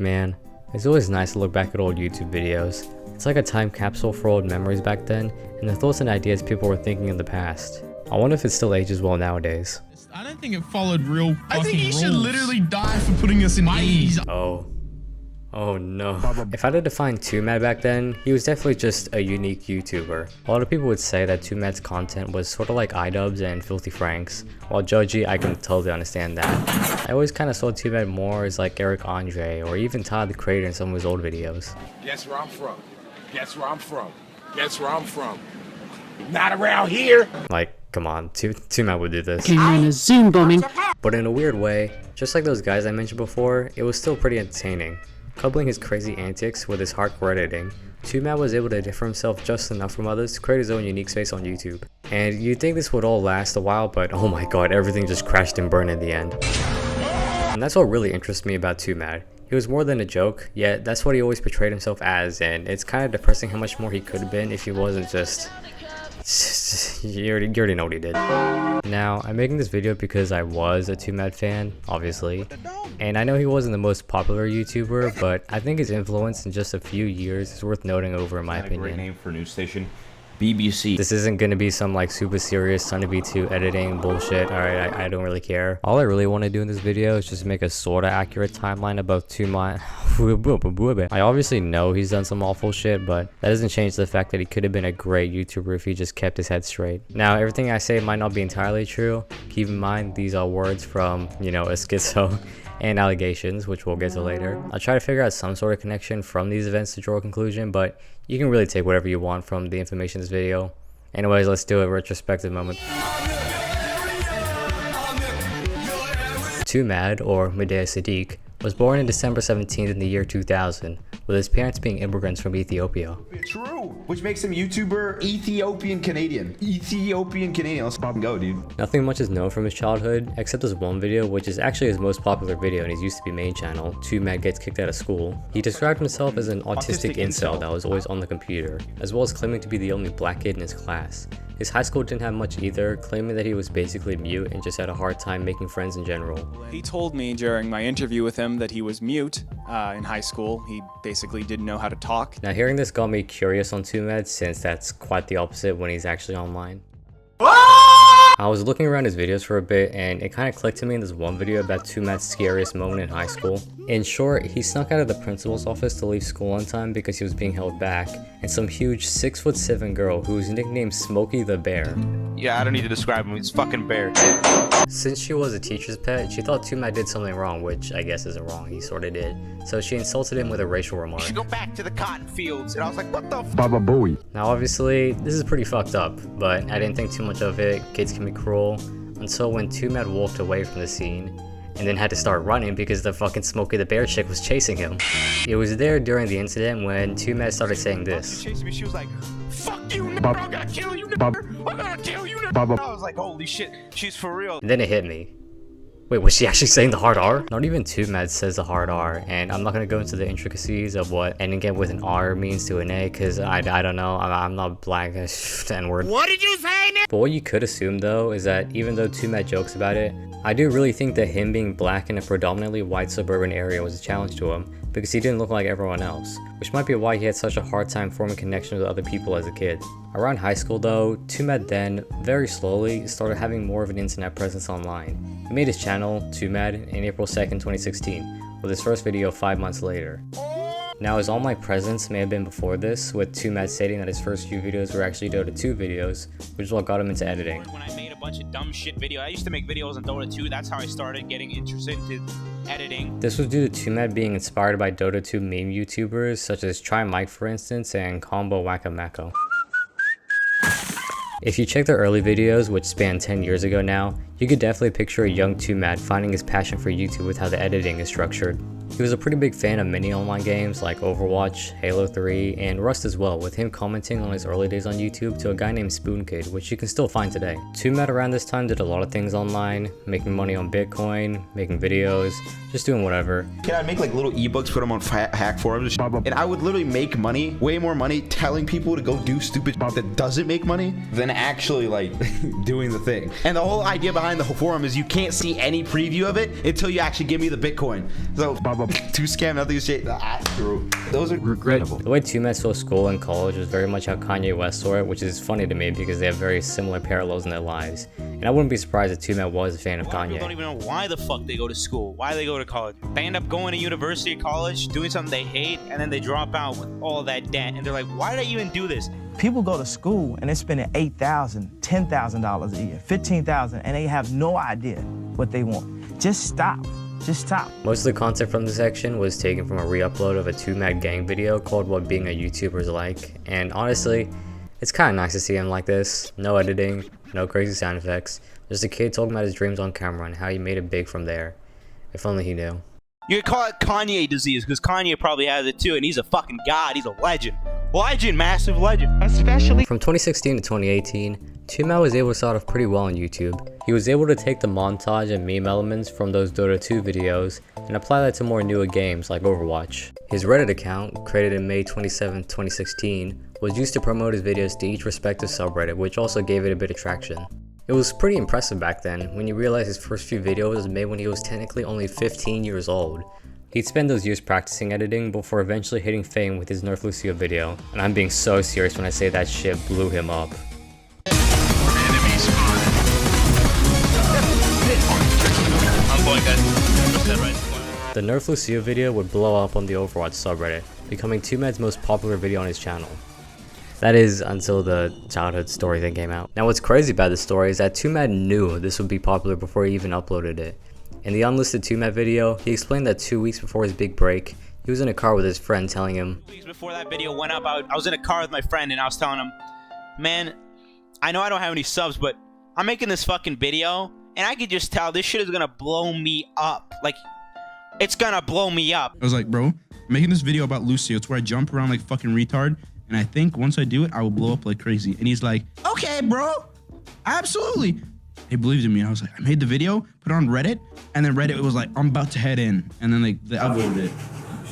Man, it's always nice to look back at old YouTube videos. It's like a time capsule for old memories back then, and the thoughts and ideas people were thinking in the past. I wonder if it still ages well nowadays. I don't think it followed real fucking I think he rules. should literally die for putting us in ease. Oh no. If I had to define Twomad back then, he was definitely just a unique YouTuber. A lot of people would say that Twomad's content was sort of like iDubbbz and Filthy Franks, while Judgy, I can totally understand that. I always kind of saw Twomad more as like Eric Andre or even Todd the Creator in some of his old videos. Guess where I'm from? Guess where I'm from? Guess where I'm from? Not around here! Like, come on, Twomad would do this. Came in a Zoom bombing. But in a weird way, just like those guys I mentioned before, it was still pretty entertaining. Coupling his crazy antics with his hardcore editing, Twomad was able to differ himself just enough from others to create his own unique space on YouTube. And you'd think this would all last a while, but oh my god, everything just crashed and burned in the end. And that's what really interests me about Twomad. He was more than a joke, yet that's what he always portrayed himself as, and it's kind of depressing how much more he could have been if he wasn't just... You already know what he did. Now, I'm making this video because I was a Twomad fan, obviously, and I know he wasn't the most popular YouTuber, but I think his influence in just a few years is worth noting over in my opinion. Great name for a news station. BBC. This isn't gonna be some like super serious Son of B2 editing bullshit. Alright, I don't really care. All I really want to do in this video is just make a sorta accurate timeline about Twomad. I obviously know he's done some awful shit, but that doesn't change the fact that he could have been a great YouTuber if he just kept his head straight. Now, everything I say might not be entirely true. Keep in mind, these are words from, you know, a schizo and allegations, which we'll get to later. I'll try to figure out some sort of connection from these events to draw a conclusion, but you can really take whatever you want from the information in this video. Anyways, let's do a retrospective moment. Twomad, or Medea Sadiq, was born on December 17th in the year 2000, with his parents being immigrants from Ethiopia. True, which makes him YouTuber Ethiopian Canadian. Let's fucking go, dude. Nothing much is known from his childhood, except this one video, which is actually his most popular video in his used to be main channel, Twomad Gets Kicked Out of School. He described himself as an autistic incel that was always on the computer, as well as claiming to be the only black kid in his class. His high school didn't have much either, claiming that he was basically mute and just had a hard time making friends in general. He told me during my interview with him that he was mute in high school. He basically didn't know how to talk. Now, hearing this got me curious on Twomad, since that's quite the opposite when he's actually online. I was looking around his videos for a bit, and it kind of clicked to me in this one video about Twomad's scariest moment in high school. In short, he snuck out of the principal's office to leave school on time because he was being held back, and some huge 6'7" girl who was nicknamed Smokey the Bear. Yeah, I don't need to describe him, he's fucking bear. Since she was a teacher's pet, she thought Twomad did something wrong, which I guess isn't wrong, he sorta did. So she insulted him with a racial remark. You should go back to the cotton fields. And I was like, what the f? Baba Booey. Now obviously, this is pretty fucked up, but I didn't think too much of it. Kids can be cruel. Until when Twomad walked away from the scene, and then had to start running because the fucking Smokey the Bear chick was chasing him. It was there during the incident when Twomad started saying this. She chased me, she was like, fuck you, nigga, I'm gonna kill you, nigga, I'm gonna kill you, nigga. I was like, holy shit, she's for real. And then it hit me. Wait, was she actually saying the hard R? Not even Twomad says the hard R, and I'm not gonna go into the intricacies of what ending it with an R means to an A, cause I don't know, I'm not black, N-word. What did you say, nigga? But what you could assume though, is that even though Twomad jokes about it, I do really think that him being black in a predominantly white suburban area was a challenge to him, because he didn't look like everyone else, which might be why he had such a hard time forming connections with other people as a kid. Around high school though, Twomad then, very slowly, started having more of an internet presence online. He made his channel, Twomad, in April 2nd, 2016, with his first video 5 months later. Now, his online presence may have been before this, with Twomad stating that his first few videos were actually Dota 2 videos, which is what got him into editing. When I made a bunch of dumb shit videos, I used to make videos on Dota 2, that's how I started getting interested into editing. This was due to Twomad being inspired by Dota 2 meme YouTubers, such as Try Mike for instance, and Combo Wacka Mako. If you check their early videos, which span 10 years ago now, you could definitely picture a young Twomad finding his passion for YouTube with how the editing is structured. He was a pretty big fan of many online games like Overwatch, Halo 3, and Rust as well, with him commenting on his early days on YouTube to a guy named SpoonKid, which you can still find today. Twomad around this time did a lot of things online, making money on Bitcoin, making videos, just doing whatever. Yeah, I'd make like little ebooks, put them on hack forums, and I would literally make money, way more money, telling people to go do stupid stuff that doesn't make money than actually like doing the thing. And the whole idea behind the forum is you can't see any preview of it until you actually give me the Bitcoin. So Too scam, nothing shit. Those are regrettable. The way Twomad saw school and college was very much how Kanye West saw it, which is funny to me because they have very similar parallels in their lives. And I wouldn't be surprised if Twomad was a fan of People don't Kanye. even know why the fuck they go to school, why they go to college. They end up going to university or college, doing something they hate, and then they drop out with all that debt. And they're like, why did I even do this? People go to school and they're spending $8,000, $10,000 a year, $15,000, and they have no idea what they want. Just stop. Just stop. Most of the content from this section was taken from a re-upload of a Twomad gang video called What Being a YouTuber is Like, and honestly, it's kind of nice to see him like this. No editing, no crazy sound effects, just a kid talking about his dreams on camera and how he made it big from there. If only he knew. You could call it Kanye disease, because Kanye probably has it too, and he's a fucking god, he's a legend. Legend, massive legend. Especially From 2016 to 2018, Twomad was able to start off pretty well on YouTube. He was able to take the montage and meme elements from those Dota 2 videos and apply that to more newer games like Overwatch. His Reddit account, created in May 27, 2016, was used to promote his videos to each respective subreddit, which also gave it a bit of traction. It was pretty impressive back then when you realize his first few videos was made when he was technically only 15 years old. He'd spend those years practicing editing before eventually hitting fame with his Nerf Lucio video, and I'm being so serious when I say that shit blew him up. The Nerf Lucio video would blow up on the Overwatch subreddit, becoming Twomad's most popular video on his channel. That is, until the childhood story thing came out. Now what's crazy about this story is that Twomad knew this would be popular before he even uploaded it. In the unlisted Twomad video, he explained that 2 weeks before his big break, he was in a car with his friend telling him, 2 weeks before that video went up, I was in a car with my friend and I was telling him, man, I know I don't have any subs, but I'm making this fucking video and I could just tell this shit is gonna blow me up. Like, it's gonna blow me up. I was like, bro, I'm making this video about Lucio. It's where I jump around like fucking retard. And I think once I do it, I will blow up like crazy. And he's like, okay, bro, absolutely. He believed in me. I was like, I made the video, put it on Reddit, and then Reddit was like, I'm about to head in. And then like, they uploaded it.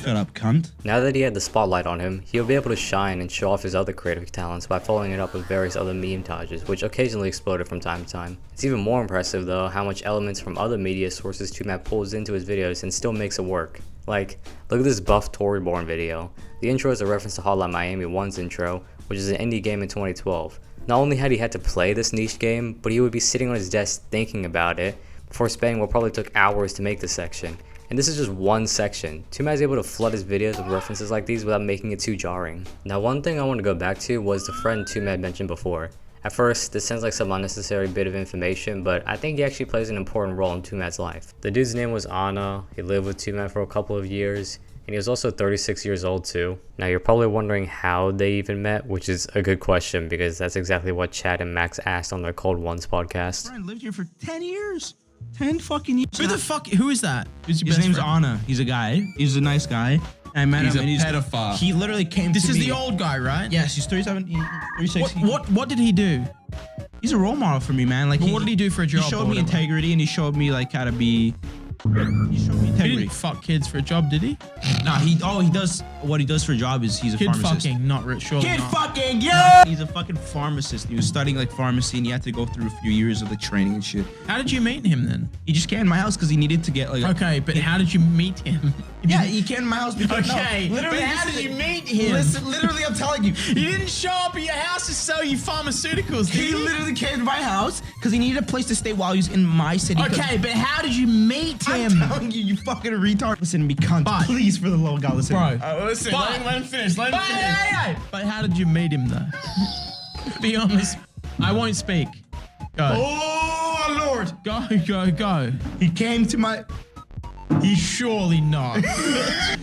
Shut up, cunt. now that he had the spotlight on him, he'll be able to shine and show off his other creative talents by following it up with various other meme-tages, which occasionally exploded from time to time. It's even more impressive though how much elements from other media sources Twomad pulls into his videos and still makes it work. Like, look at this buff Toryborn video. The intro is a reference to Hotline Miami 1's intro, which is an indie game in 2012. Not only had he had to play this niche game, but he would be sitting on his desk thinking about it before spending what probably took hours to make this section. And this is just one section. Twomad is able to flood his videos with references like these without making it too jarring. Now one thing I want to go back to was the friend Twomad mentioned before. At first, this sounds like some unnecessary bit of information, but I think he actually plays an important role in Twomad's life. The dude's name was Anna, he lived with Twomad for a couple of years, and he was also 36 years old too. Now you're probably wondering how they even met, which is a good question because that's exactly what Chad and Max asked on their Cold Ones podcast. Friend lived here for 10 years. 10 fucking years. Who the fuck? Who is that? Who's your His best name's friend? Anna. He's a guy. He's a nice guy. And I met He's him a and pedophile. He literally came This to is me. the old guy, right? Yes, he's 37, 36. What did he do? He's a role model for me, man. Like, But what did he do for a job He showed or me whatever? integrity and he showed me like how to be. He showed me He integrity. didn't fuck kids for a job, did he? Nah, he does what he does for a job is he's a Kid pharmacist. fucking, not rich, surely Kid not. fucking, yeah! He's a fucking pharmacist. He was studying like pharmacy and he had to go through a few years of like training and shit. How did you meet him then? He just came to my house because he needed to get like. Okay, but how did you meet him? Yeah, he came to my house because. Okay, no, literally, but how this did is- you meet him? Listen, literally, I'm telling you. He didn't show up at your house to sell you pharmaceuticals, did He literally came to my house because he needed a place to stay while he was in my city. 'cause- Okay, but how did you meet him? I'm telling you, you fucking retard. Listen to me, cunt. But- Please, for the love of God, listen. Bro, Listen. let him finish. Let him finish. But how did you meet him though? Be honest. I won't speak. Go. Oh, Lord. Go. He came to my. Surely not.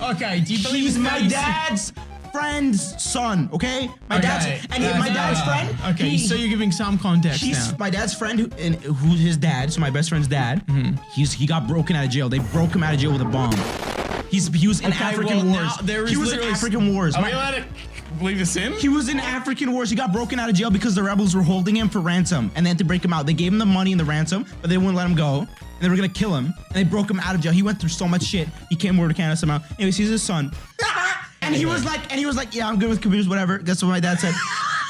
Okay, do you believe He's his my face? dad's friend's son, okay? My dad's. My dad's friend. Okay, so you're giving some context He's now. my dad's friend, who's his dad. So my best friend's dad. He got broken out of jail. They broke him out of jail with a bomb. He was in Okay, African well, wars. now there is He was in literally- African wars. Are we allowed to believe this in? He was in African wars. He got broken out of jail because the rebels were holding him for ransom, and they had to break him out. They gave him the money and the ransom, but they wouldn't let him go, and they were gonna kill him. And they broke him out of jail. He went through so much shit. He came over to Canada somehow. Anyways, he's his son. And he was like, yeah, I'm good with computers, whatever. That's what my dad said.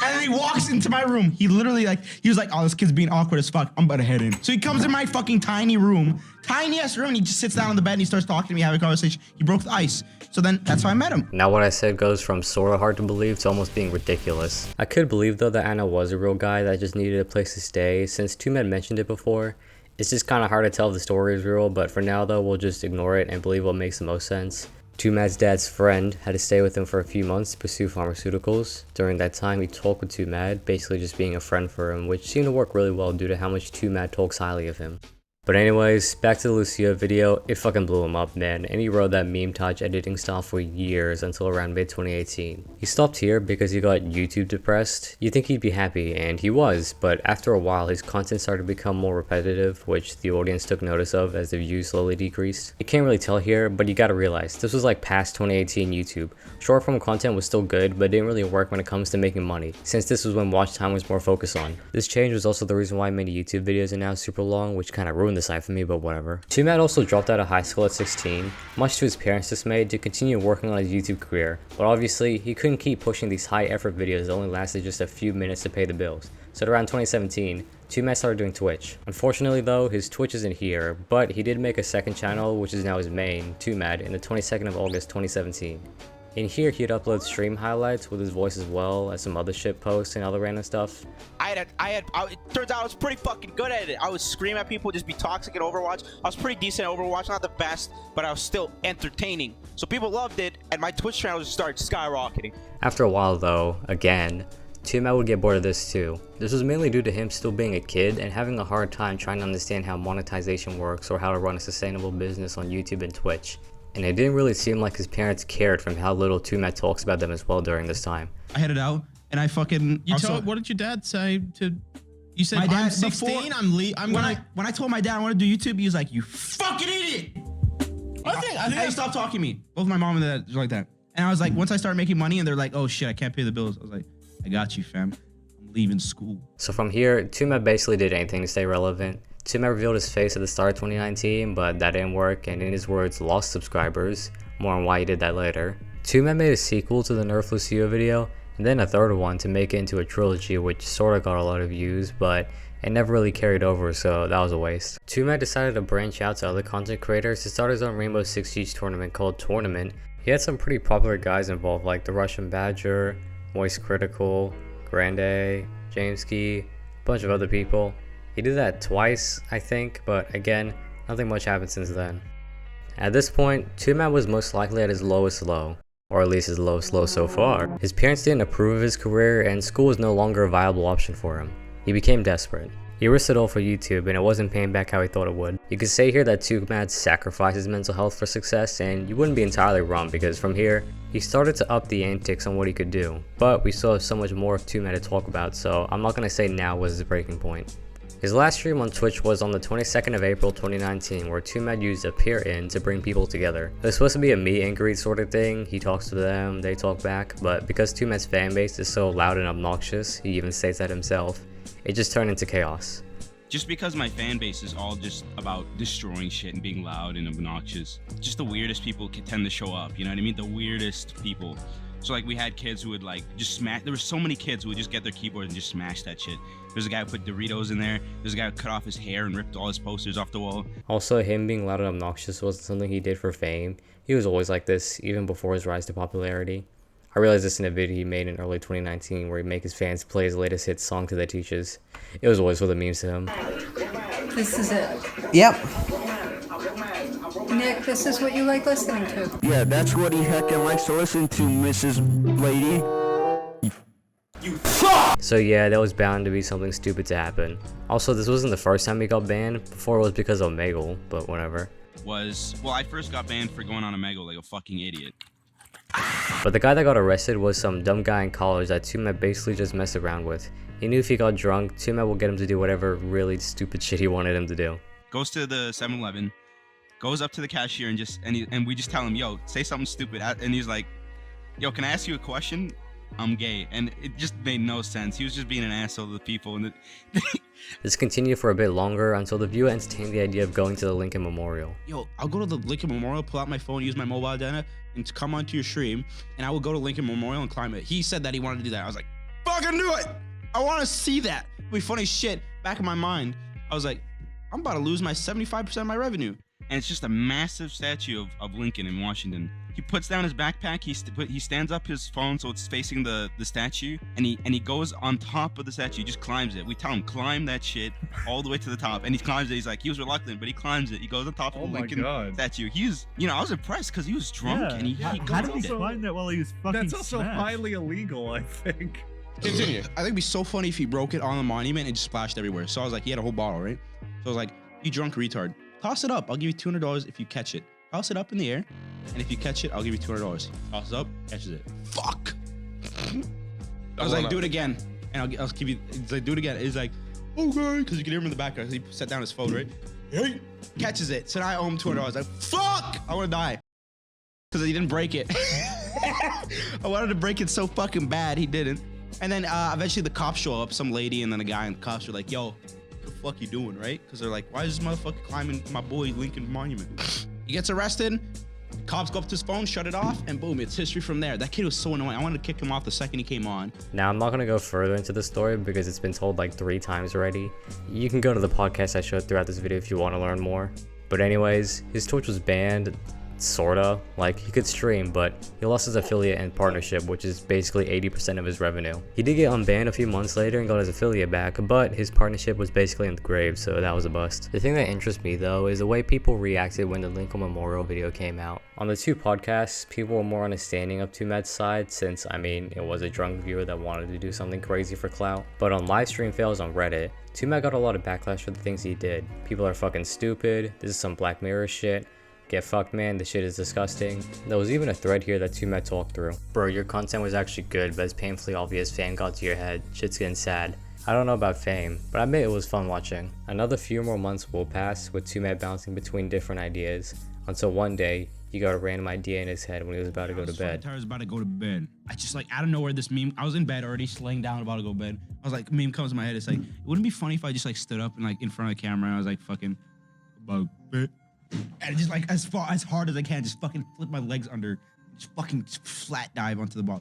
And then he walks into my room. He literally he was like, oh, this kid's being awkward as fuck. I'm about to head in. So he comes in my fucking tiny room, tiny ass room, and he just sits down on the bed and he starts talking to me, having a conversation. He broke the ice. So then that's how I met him. Now what I said goes from sorta hard to believe to almost being ridiculous. I could believe though that Anna was a real guy that just needed a place to stay. Since Twomad mentioned it before, it's just kinda hard to tell if the story is real, but for now though, we'll just ignore it and believe what makes the most sense. Twomad's dad's friend had to stay with him for a few months to pursue pharmaceuticals. During that time, he talked with Twomad, basically just being a friend for him, which seemed to work really well due to how much Twomad talks highly of him. But anyways, back to the Lucio video, it fucking blew him up, man, and he rode that meme touch editing style for years until around mid 2018. He stopped here because he got YouTube depressed. You'd think he'd be happy, and he was, but after a while his content started to become more repetitive, which the audience took notice of as the views slowly decreased. You can't really tell here, but you gotta realize, this was like past 2018 YouTube. Short form content was still good, but didn't really work when it comes to making money, since this was when watch time was more focused on. This change was also the reason why many YouTube videos are now super long, which kinda ruined the site for me, but whatever. Twomad also dropped out of high school at 16, much to his parents' dismay, to continue working on his YouTube career, but obviously he couldn't keep pushing these high effort videos that only lasted just a few minutes to pay the bills. So around 2017, Twomad started doing Twitch. Unfortunately though, his Twitch isn't here, but he did make a second channel, which is now his main, Twomad, in the 22nd of August 2017. In here, he'd upload stream highlights with his voice as well as some other shit posts and other random stuff. It turns out I was pretty fucking good at it. I would scream at people, just be toxic at Overwatch. I was pretty decent at Overwatch, not the best, but I was still entertaining. So people loved it, and my Twitch channel just started skyrocketing. After a while though, again, Twomad would get bored of this too. This was mainly due to him still being a kid and having a hard time trying to understand how monetization works or how to run a sustainable business on YouTube and Twitch. And it didn't really seem like his parents cared from how little Twomad talks about them as well during this time. I headed out and I fucking... What did your dad say to... You said, my dad, I'm 16, when I told my dad I want to do YouTube, he was like, you fucking idiot! Hey, stop talking to me. Both my mom and dad were like that. And I was like, once I started making money and they're like, oh shit, I can't pay the bills. I was like, I got you, fam. I'm leaving school. So from here, Twomad basically did anything to stay relevant. Twomad revealed his face at the start of 2019, but that didn't work, and in his words, lost subscribers. More on why he did that later. Twomad made a sequel to the Nerf Lucio video, and then a third one to make it into a trilogy, which sorta got a lot of views, but it never really carried over, so that was a waste. Twomad decided to branch out to other content creators to start his own Rainbow Six Siege tournament called Tournament. He had some pretty popular guys involved, like the Russian Badger, Moist Critical, Grande, Jameskey, a bunch of other people. He did that twice, I think, but again, nothing much happened since then. At this point, Twomad was most likely at his lowest low, or at least his lowest low so far. His parents didn't approve of his career, and school was no longer a viable option for him. He became desperate. He risked it all for YouTube, and it wasn't paying back how he thought it would. You could say here that Twomad sacrificed his mental health for success, and you wouldn't be entirely wrong, because from here, he started to up the antics on what he could do. But we still have so much more of Twomad to talk about, so I'm not going to say now was his breaking point. His last stream on Twitch was on the 22nd of April 2019, where Twomad used Appear In to bring people together. It was supposed to be a meet and greet sort of thing. He talks to them, they talk back, but because Twomad's fanbase is so loud and obnoxious, he even states that himself, it just turned into chaos. Just because my fan base is all just about destroying shit and being loud and obnoxious, just the weirdest people can tend to show up, you know what I mean? The weirdest people. So like we had kids who would like just smash, there were so many kids who would just get their keyboard and just smash that shit. There's a guy who put Doritos in there. There's a guy who cut off his hair and ripped all his posters off the wall. Also, him being loud and obnoxious wasn't something he did for fame. He was always like this, even before his rise to popularity. I realized this in a video he made in early 2019 where he'd make his fans play his latest hit song to their teachers. It was always for the memes to him. This is it. Yep. Nick, this is what you like listening to. Yeah, that's what he heckin' likes to listen to, Mrs. Lady. So yeah, there was bound to be something stupid to happen. Also, this wasn't the first time he got banned. Before it was because of Omegle, but whatever. Well, I first got banned for going on Omegle like a fucking idiot. But the guy that got arrested was some dumb guy in college that Twomad basically just messed around with. He knew if he got drunk, Twomad would get him to do whatever really stupid shit he wanted him to do. Goes to the 7-Eleven, goes up to the cashier and we just tell him, yo, say something stupid. And he's like, yo, can I ask you a question? I'm gay. And it just made no sense. He was just being an asshole to the people. And This continued for a bit longer until the viewer entertained the idea of going to the Lincoln Memorial. Yo, I'll go to the Lincoln Memorial, pull out my phone, use my mobile data, and come onto your stream, and I will go to Lincoln Memorial and climb it. He said that he wanted to do that. I was like, fuck fucking do it. I want to see that. It'd be funny shit. Back in my mind, I was like, I'm about to lose my 75% of my revenue. And it's just a massive statue of Lincoln in Washington. He puts down his backpack. He stands up his phone so it's facing the statue, and he goes on top of the statue. He just climbs it. We tell him climb that shit all the way to the top, and he climbs it. He's like, he was reluctant, but he climbs it. He goes on top of the Lincoln statue. He's, I was impressed because he was drunk and he How did he climb that while he was fucking? That's also smashed? highly illegal, I think. Continue. I think it'd be so funny if he broke it on the monument and just splashed everywhere. So I was like, he had a whole bottle, right? So I was like, you drunk retard. Toss it up. I'll give you $200 if you catch it. Toss it up in the air, and if you catch it, I'll give you $200. Toss it up, catches it. Fuck. I was like, do it again, and I'll give you. He's like, do it again. He's like, okay, because you can hear him in the background. He set down his phone, right? Hey, catches it. So now I owe him $200. Like, fuck! I want to die because he didn't break it. I wanted to break it so fucking bad, he didn't. And then eventually the cops show up, some lady, and then a guy, and the cops are like, yo, what the fuck you doing, right? Because they're like, why is this motherfucker climbing my boy Lincoln Monument? He gets arrested. Cops go up to his phone, shut it off, and boom, it's history from there. That kid was so annoying. I wanted to kick him off the second he came on. Now, I'm not going to go further into the story because it's been told like 3 times already. You can go to the podcast I showed throughout this video if you want to learn more. But anyways, his Twitch was banned, sorta. Like, he could stream, but he lost his affiliate and partnership, which is basically 80% of his revenue. He did get unbanned a few months later and got his affiliate back, but his partnership was basically in the grave, so that was a bust. The thing that interests me though is the way people reacted when the Lincoln Memorial video came out. On the 2 podcasts, people were more understanding of Twomad's side since, I mean, it was a drunk viewer that wanted to do something crazy for clout. But on livestream fails on Reddit, Twomad got a lot of backlash for the things he did. People are fucking stupid, this is some Black Mirror shit. Get fucked, man, this shit is disgusting. There was even a thread here that Twomad talked through. Bro, your content was actually good, but it's painfully obvious fame got to your head. Shit's getting sad. I don't know about fame, but I admit it was fun watching. Another few more months will pass with Twomad bouncing between different ideas, until one day, he got a random idea in his head when he was about to go to bed. I was about to go to bed. I just like, out of nowhere, this meme, I was in bed already, laying down, about to go to bed. I was like, meme comes to my head, it's like, it wouldn't be funny if I just like stood up and like in front of the camera and I was like fucking, about bed. And just like as hard as I can, just fucking flip my legs under, just fucking flat dive onto the ball.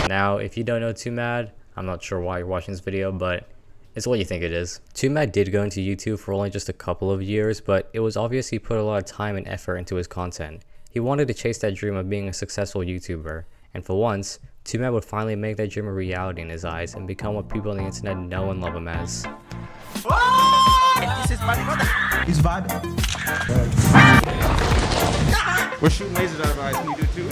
Now, if you don't know Twomad, I'm not sure why you're watching this video, but it's what you think it is. Twomad did go into YouTube for only just a couple of years, but it was obvious he put a lot of time and effort into his content. He wanted to chase that dream of being a successful YouTuber, and for once, Twomad would finally make that dream a reality in his eyes and become what people on the internet know and love him as. He's vibing. We're shooting lasers out of our eyes. Can you do it too?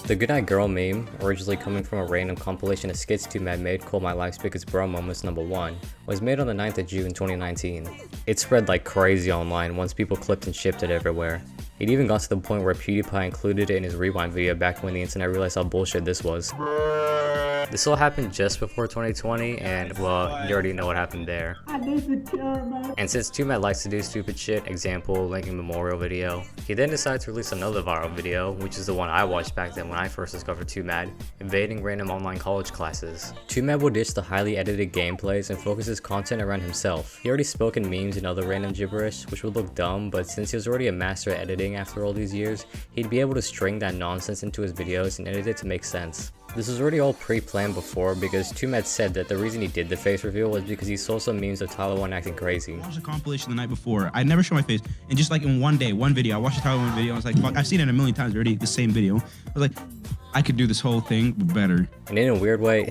The Goodnight Girl meme, originally coming from a random compilation of skits Twomad made called My Life's Biggest Bro Moments #1, was made on the 9th of June 2019. It spread like crazy online once people clipped and shipped it everywhere. It even got to the point where PewDiePie included it in his rewind video back when the internet realized how bullshit this was. This all happened just before 2020, and well, you already know what happened there. And since Twomad likes to do stupid shit, example, Lincoln Memorial video, he then decided to release another viral video, which is the one I watched back then when I first discovered Twomad, invading random online college classes. Twomad will ditch the highly edited gameplays and focus his content around himself. He already spoke in memes and other random gibberish, which would look dumb, but since he was already a master at editing after all these years, he'd be able to string that nonsense into his videos and edit it to make sense. This was already all pre-planned before because Twomad said that the reason he did the face reveal was because he saw some memes of Tyler 1 acting crazy. I watched a compilation the night before. I never show my face, and just like in one day, one video, I watched the Tyler 1 video, I was like, fuck, I've seen it a million times already, the same video. I was like, I could do this whole thing, but better. And in a weird way,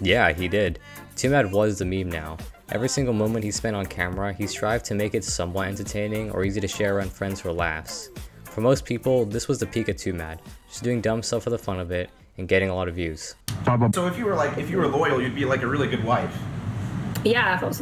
yeah, he did. Twomad was the meme now. Every single moment he spent on camera, he strived to make it somewhat entertaining or easy to share around friends for laughs. For most people, this was the peak of Twomad, just doing dumb stuff for the fun of it, and getting a lot of views. So if you were loyal, you'd be like a really good wife. Yeah, if I was.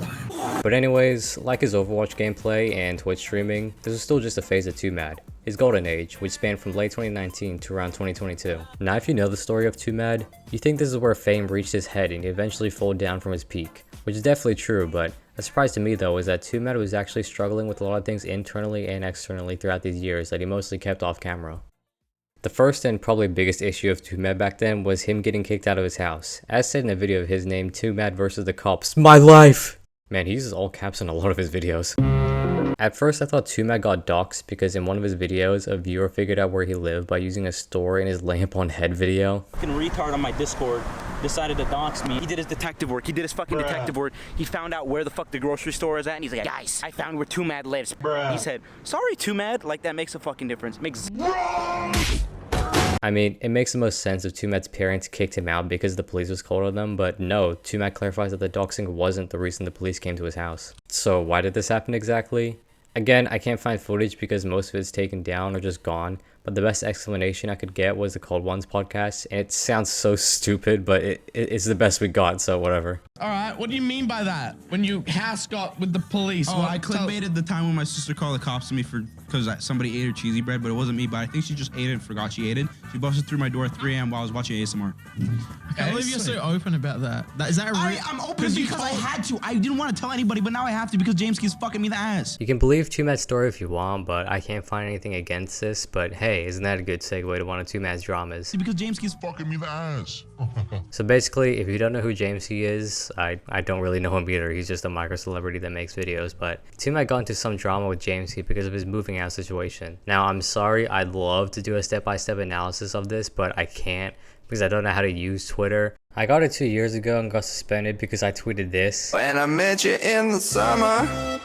But anyways, like his Overwatch gameplay and Twitch streaming, this was still just a phase of Twomad, his golden age, which spanned from late 2019 to around 2022. Now if you know the story of Twomad, you think this is where fame reached his head and he eventually fell down from his peak, which is definitely true, but a surprise to me though is that Twomad was actually struggling with a lot of things internally and externally throughout these years that he mostly kept off camera. The first and probably biggest issue of Twomad back then was him getting kicked out of his house. As said in a video of his named Twomad vs the Cops, my life! Man, he uses all caps in a lot of his videos. At first I thought Twomad got doxxed because in one of his videos, a viewer figured out where he lived by using a store in his lamp on head video. Fucking retard on my Discord decided to dox me. He did his detective work. He did his fucking detective work. He found out where the fuck the grocery store is at, and he's like, guys, I found where Twomad lives. He said, sorry, Twomad. Like, that makes a fucking difference. Makes... I mean, it makes the most sense if Twomad's parents kicked him out because the police was called on them, but no, Twomad clarifies that the doxing wasn't the reason the police came to his house. So why did this happen exactly? Again, I can't find footage because most of it's taken down or just gone, but the best explanation I could get was the Cold Ones podcast, and it sounds so stupid, but it's the best we got, so whatever. Alright, what do you mean by that? When you house got with the police? Oh, I clickbaited the time when my sister called the cops to me because somebody ate her cheesy bread, but it wasn't me, but I think she just ate it and forgot she ate it. She busted through my door at 3 a.m. while I was watching ASMR. I can't believe you're so open about that. Is that real? I'm open because I had to. I didn't want to tell anybody, but now I have to because James keeps fucking me the ass. You can believe Twomad's story if you want, but I can't find anything against this, but hey, isn't that a good segue to one of Twomad's dramas? Because James keeps fucking me the ass. So basically, if you don't know who James is, I don't really know him either. He's just a micro celebrity that makes videos, but Twomad got into some drama with James because of his moving out situation. Now, I'm sorry, I'd love to do a step-by-step analysis of this, but I can't because I don't know how to use Twitter. I got it 2 years ago and got suspended because I tweeted this. When I met you in the summer.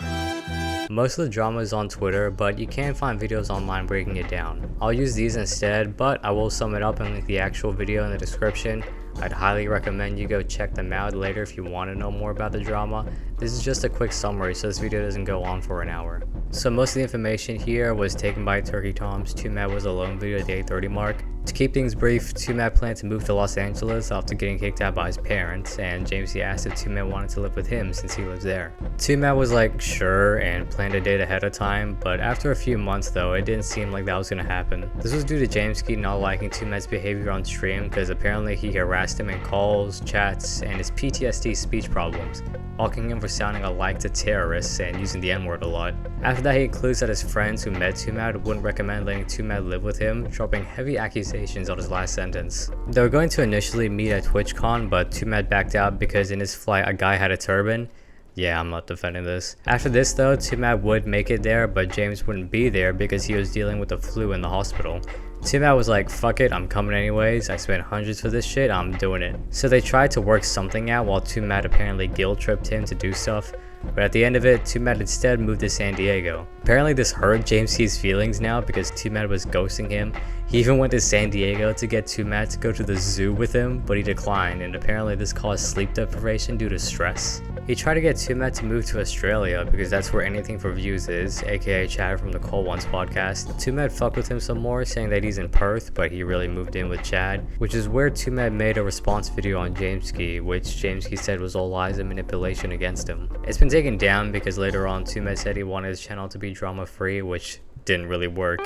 Most of the drama is on Twitter, but you can find videos online breaking it down. I'll use these instead, but I will sum it up and link the actual video in the description. I'd highly recommend you go check them out later if you want to know more about the drama. This is just a quick summary, so this video doesn't go on for an hour. So most of the information here was taken by Turkey Toms. Twomad was alone video at the 8:30 mark. To keep things brief, Twomad planned to move to Los Angeles after getting kicked out by his parents, and James asked if Twomad wanted to live with him since he lives there. Twomad was like, sure, and planned a date ahead of time, but after a few months though, it didn't seem like that was gonna happen. This was due to James not liking Twomad's behavior on stream because apparently he harassed him in calls, chats, and his PTSD speech problems, mocking him for sounding alike to terrorists and using the N-word a lot. After that, he includes that his friends who met Twomad wouldn't recommend letting Twomad live with him, dropping heavy accusations on his last sentence. They were going to initially meet at TwitchCon, but Twomad backed out because in his flight a guy had a turban. Yeah, I'm not defending this. After this though, Twomad would make it there, but James wouldn't be there because he was dealing with the flu in the hospital. Twomad was like, fuck it, I'm coming anyways, I spent hundreds for this shit, I'm doing it. So they tried to work something out while Twomad apparently guilt tripped him to do stuff, but at the end of it, Twomad instead moved to San Diego. Apparently this hurt James Key's feelings now because Twomad was ghosting him. He even went to San Diego to get Twomad to go to the zoo with him, but he declined, and apparently this caused sleep deprivation due to stress. He tried to get Twomad to move to Australia because that's where Anything for Views is, aka Chad from the Cold Ones podcast. Twomad fucked with him some more, saying that he's in Perth, but he really moved in with Chad, which is where Twomad made a response video on James Key, which James Key said was all lies and manipulation against him. It's been taken down because later on Twomad said he wanted his channel to be drama free, which didn't really work.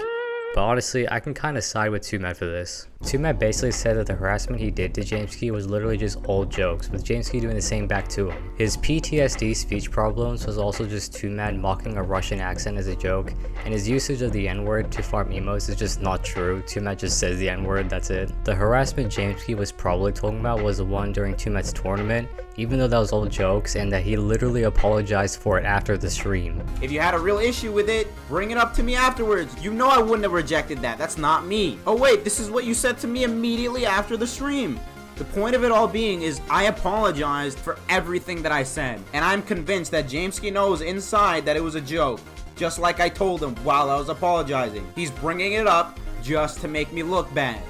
But honestly, I can kinda side with Twomad for this. Twomad basically said that the harassment he did to James Key was literally just old jokes, with James Key doing the same back to him. His PTSD speech problems was also just Twomad mocking a Russian accent as a joke, and his usage of the N-word to farm emos is just not true. Twomad just says the N-word, that's it. The harassment James Key was probably talking about was the one during Twomad's tournament, even though that was old jokes, and that he literally apologized for it after the stream. If you had a real issue with it, bring it up to me afterwards. You know I wouldn't have rejected that. That's not me. Oh wait, this is what you said to me immediately after the stream. The point of it all being is I apologized for everything that I said. And I'm convinced that Jameski knows inside that it was a joke. Just like I told him while I was apologizing. He's bringing it up just to make me look bad.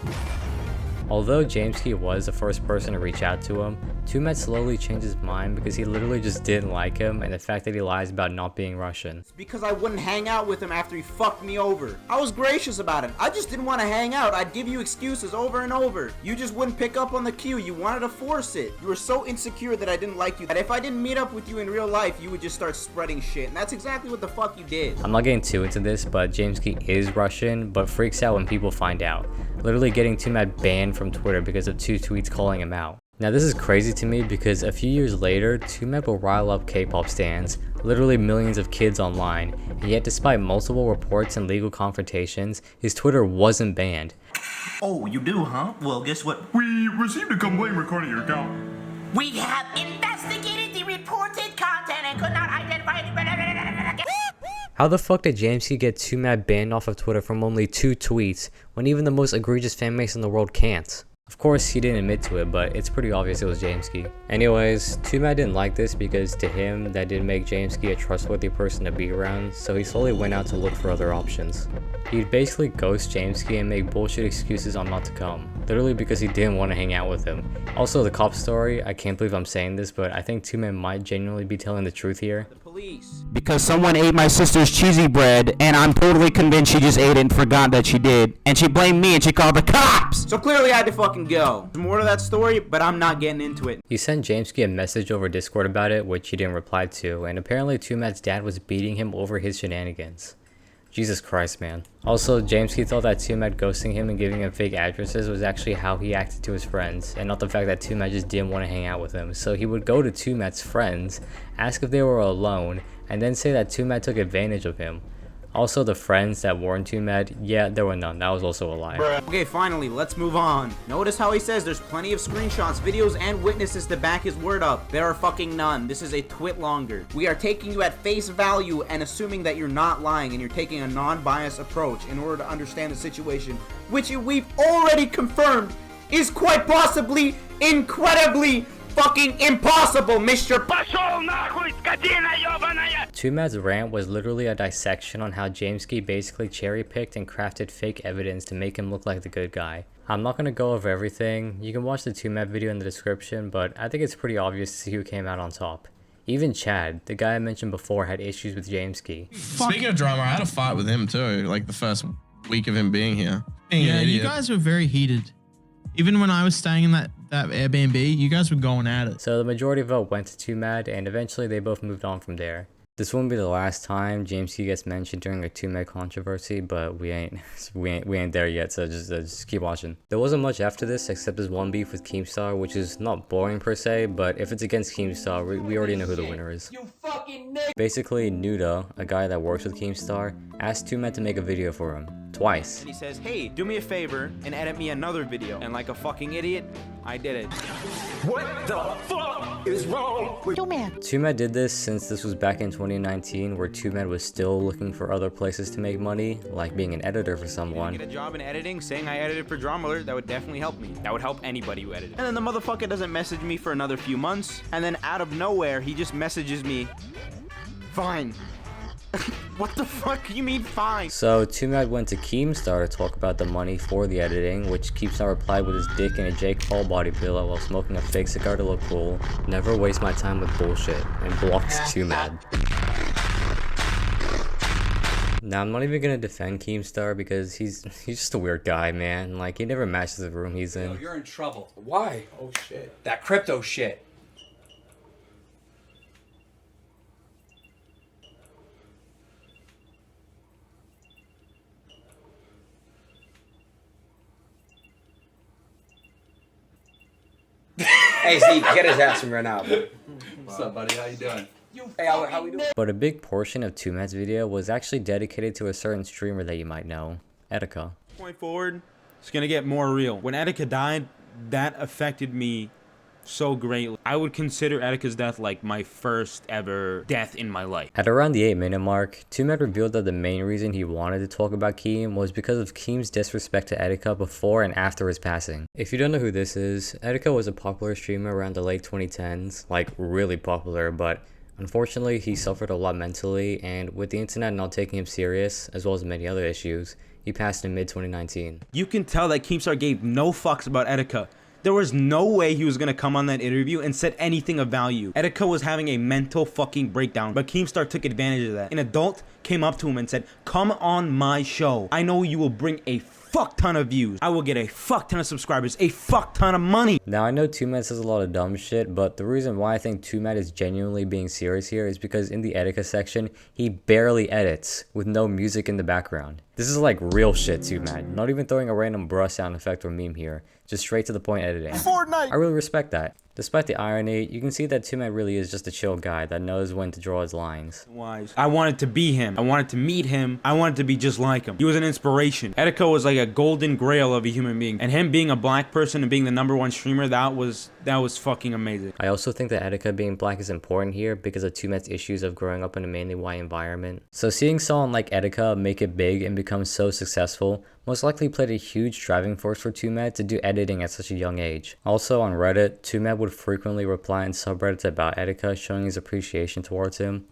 Although James Key was the first person to reach out to him, Twomad slowly changed his mind because he literally just didn't like him and the fact that he lies about not being Russian. It's because I wouldn't hang out with him after he fucked me over. I was gracious about it. I just didn't want to hang out. I'd give you excuses over and over. You just wouldn't pick up on the cue. You wanted to force it. You were so insecure that I didn't like you. That if I didn't meet up with you in real life, you would just start spreading shit. And that's exactly what the fuck you did. I'm not getting too into this, but James Key is Russian, but freaks out when people find out. Literally getting Twomad banned from Twitter because of 2 tweets calling him out. Now this is crazy to me because a few years later, Twomad will rile up K-pop stans, literally millions of kids online, and yet despite multiple reports and legal confrontations, his Twitter wasn't banned. Oh, you do, huh? Well, guess what? We received a complaint regarding your account. We have investigated the reported content and How the fuck did Jamesky get Twomad banned off of Twitter from only 2 tweets when even the most egregious fanbase in the world can't? Of course, he didn't admit to it, but it's pretty obvious it was Jamesky. Anyways, Twomad didn't like this because to him, that didn't make Jamesky a trustworthy person to be around, so he slowly went out to look for other options. He'd basically ghost Jamesky and make bullshit excuses on not to come, literally because he didn't want to hang out with him. Also, the cop story, I can't believe I'm saying this, but I think Twomad might genuinely be telling the truth here. Because someone ate my sister's cheesy bread, and I'm totally convinced she just ate it and forgot that she did. And she blamed me and she called the cops! So clearly I had to fucking go. There's more to that story, but I'm not getting into it. He sent Jamesky a message over Discord about it, which he didn't reply to, and apparently Twomad's dad was beating him over his shenanigans. Jesus Christ, man. Also, Jamesky thought that Twomad ghosting him and giving him fake addresses was actually how he acted to his friends, and not the fact that Twomad just didn't want to hang out with him. So he would go to Twomad's friends, ask if they were alone, and then say that Twomad took advantage of him. Also, the friends that warned Twomad, yeah, there were none. That was also a lie. Okay, finally, let's move on. Notice how he says there's plenty of screenshots, videos, and witnesses to back his word up. There are fucking none. This is a twit longer. We are taking you at face value and assuming that you're not lying and you're taking a non-biased approach in order to understand the situation, which we've already confirmed is quite possibly incredibly fucking impossible, Mr. Twomad's rant was literally a dissection on how Jamesky basically cherry-picked and crafted fake evidence to make him look like the good guy. I'm not gonna go over everything. You can watch the Twomad video in the description, but I think it's pretty obvious to see who came out on top. Even Chad, the guy I mentioned before, had issues with Jamesky. Speaking of drama, I had a fight with him too, like the first week of him being here. Yeah, you guys were very heated. Even when I was staying in that Airbnb, you guys were going at it. So the majority vote went to Twomad, and eventually they both moved on from there. This won't be the last time Jamesky gets mentioned during a Twomad controversy, but we ain't there yet, so just keep watching. There wasn't much after this except this one beef with Keemstar, which is not boring per se, but if it's against Keemstar, we already know who the winner is. Basically, Nuda, a guy that works with Keemstar, asked Twomad to make a video for him. Twice. And he says, hey, do me a favor and edit me another video. And like a fucking idiot, I did it. What the fuck is wrong with Twomad did this since this was back in 2019, where Twomad was still looking for other places to make money, like being an editor for someone. Get a job in editing, saying I edited for Drama Alert, that would definitely help me. That would help anybody who edited. And then the motherfucker doesn't message me for another few months, and then out of nowhere, he just messages me, fine. What the fuck you mean fine? So Twomad went to Keemstar to talk about the money for the editing, which Keemstar replied with his dick in a Jake Paul body pillow while smoking a fake cigar to look cool. Never waste my time with bullshit, and blocked Twomad. Now I'm not even gonna defend Keemstar because he's just a weird guy, man. Like, he never matches the room he's in. Yo, you're in trouble. Why? Oh shit. That crypto shit. Hey Zeke, get his ass from right now. What's up, buddy? How you doing? Hey, how we doing? But a big portion of Twomad's video was actually dedicated to a certain streamer that you might know, Etika. Point forward, it's gonna get more real. When Etika died, that affected me so greatly. I would consider Etika's death like my first ever death in my life. At around the 8-minute mark, Twomad revealed that the main reason he wanted to talk about Keem was because of Keem's disrespect to Etika before and after his passing. If you don't know who this is, Etika was a popular streamer around the late 2010s, like really popular, but unfortunately he suffered a lot mentally, and with the internet not taking him serious, as well as many other issues, he passed in mid-2019. You can tell that Keemstar gave no fucks about Etika. There was no way he was gonna come on that interview and said anything of value. Etika was having a mental fucking breakdown, but Keemstar took advantage of that. An adult came up to him and said, come on my show. I know you will bring a fuck ton of views. I will get a fuck ton of subscribers, a fuck ton of money. Now, I know Twomad says a lot of dumb shit, but the reason why I think Twomad is genuinely being serious here is because in the Etika section, he barely edits with no music in the background. This is like real shit too, man. Not even throwing a random bruh sound effect or meme here. Just straight to the point editing. Fortnite! I really respect that. Despite the irony, you can see that Twomad really is just a chill guy that knows when to draw his lines. I wanted to be him. I wanted to meet him. I wanted to be just like him. He was an inspiration. Etika was like a golden grail of a human being. And him being a black person and being the #1 streamer, that was fucking amazing. I also think that Etika being black is important here because of Twomad's issues of growing up in a mainly white environment. So seeing someone like Etika make it big and become so successful most likely played a huge driving force for Twomad to do editing at such a young age. Also on Reddit, Twomad would frequently reply in subreddits about Etika, showing his appreciation towards him.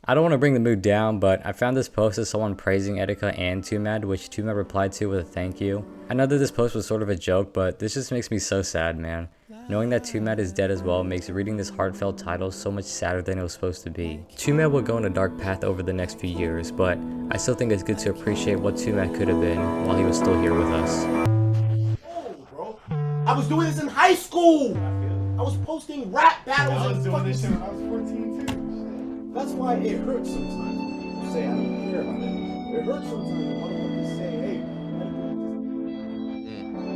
I don't want to bring the mood down, but I found this post of someone praising Etika and Twomad, which Twomad replied to with a thank you. I know that this post was sort of a joke, but this just makes me so sad, man. Knowing that Twomad is dead as well makes reading this heartfelt title so much sadder than it was supposed to be. Twomad will go on a dark path over the next few years, but I still think it's good to appreciate what Twomad could have been while he was still here with us. Bro, I was doing this in high school! I was posting rap battles I was and doing fucking... this shit when I was 14 too. That's why it hurts sometimes when people say I don't care about it. It hurts sometimes when motherfuckers say, hey,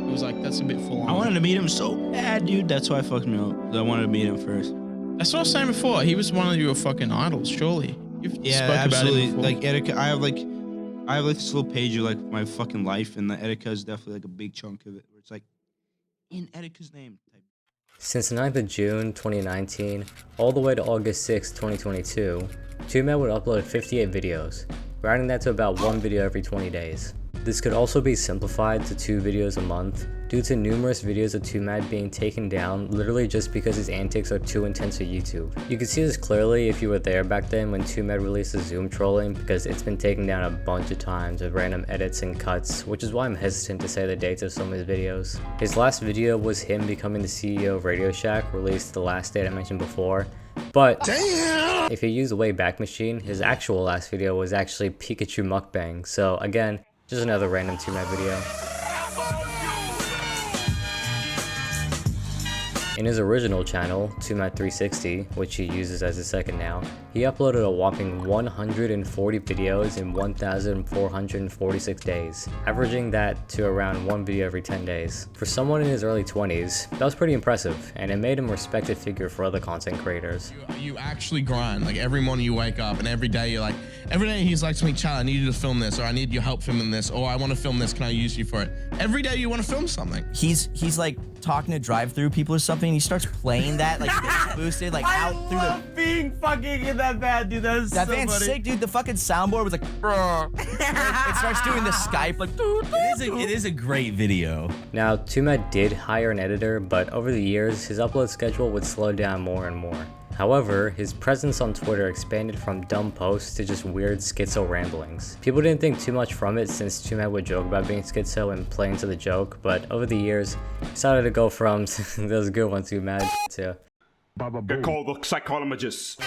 It was like, that's a bit full on. I wanted to meet him so bad, dude. That's why I fucked me up. I wanted to meet him first. That's what I was saying before. He was one of your fucking idols, surely. You've Yeah, spoke absolutely. about him Like Etika, I have like this little page of like my fucking life, and the Etika is definitely like a big chunk of it. Where it's like in Etika's name. Since 9th of June 2019, all the way to August 6, 2022, Twomad would upload 58 videos, rounding that to about 1 video every 20 days. This could also be simplified to 2 videos a month due to numerous videos of Twomad being taken down literally just because his antics are too intense for YouTube. You can see this clearly if you were there back then when Twomad released the Zoom trolling, because it's been taken down a bunch of times with random edits and cuts, which is why I'm hesitant to say the dates of some of his videos. His last video was him becoming the CEO of Radio Shack, released the last date I mentioned before. But damn! If you use the Wayback Machine, his actual last video was actually Pikachu Mukbang, so again, just another random Twomad video. In his original channel, Twomad 360, which he uses as his second now, he uploaded a whopping 140 videos in 1,446 days, averaging that to around 1 video every 10 days. For someone in his early 20s, that was pretty impressive, and it made him a respected figure for other content creators. You actually grind. Like every morning you wake up and every day you're like, every day he's like to me, Chad, I need you to film this, or I need your help filming this, or I want to film this, can I use you for it? Every day you want to film something. He's like talking to drive-through people or something, and he starts playing that like boosted like out through the being fucking in that van, dude. That so van's funny. Sick, dude. The fucking soundboard was like it starts doing the Skype like it is a great video. Now Twomad did hire an editor, but over the years his upload schedule would slow down more and more. However, his presence on Twitter expanded from dumb posts to just weird schizo ramblings. People didn't think too much from it since Twomad would joke about being schizo and play into the joke, but over the years, he started to go from those good ones Twomad to Get called the psychologist.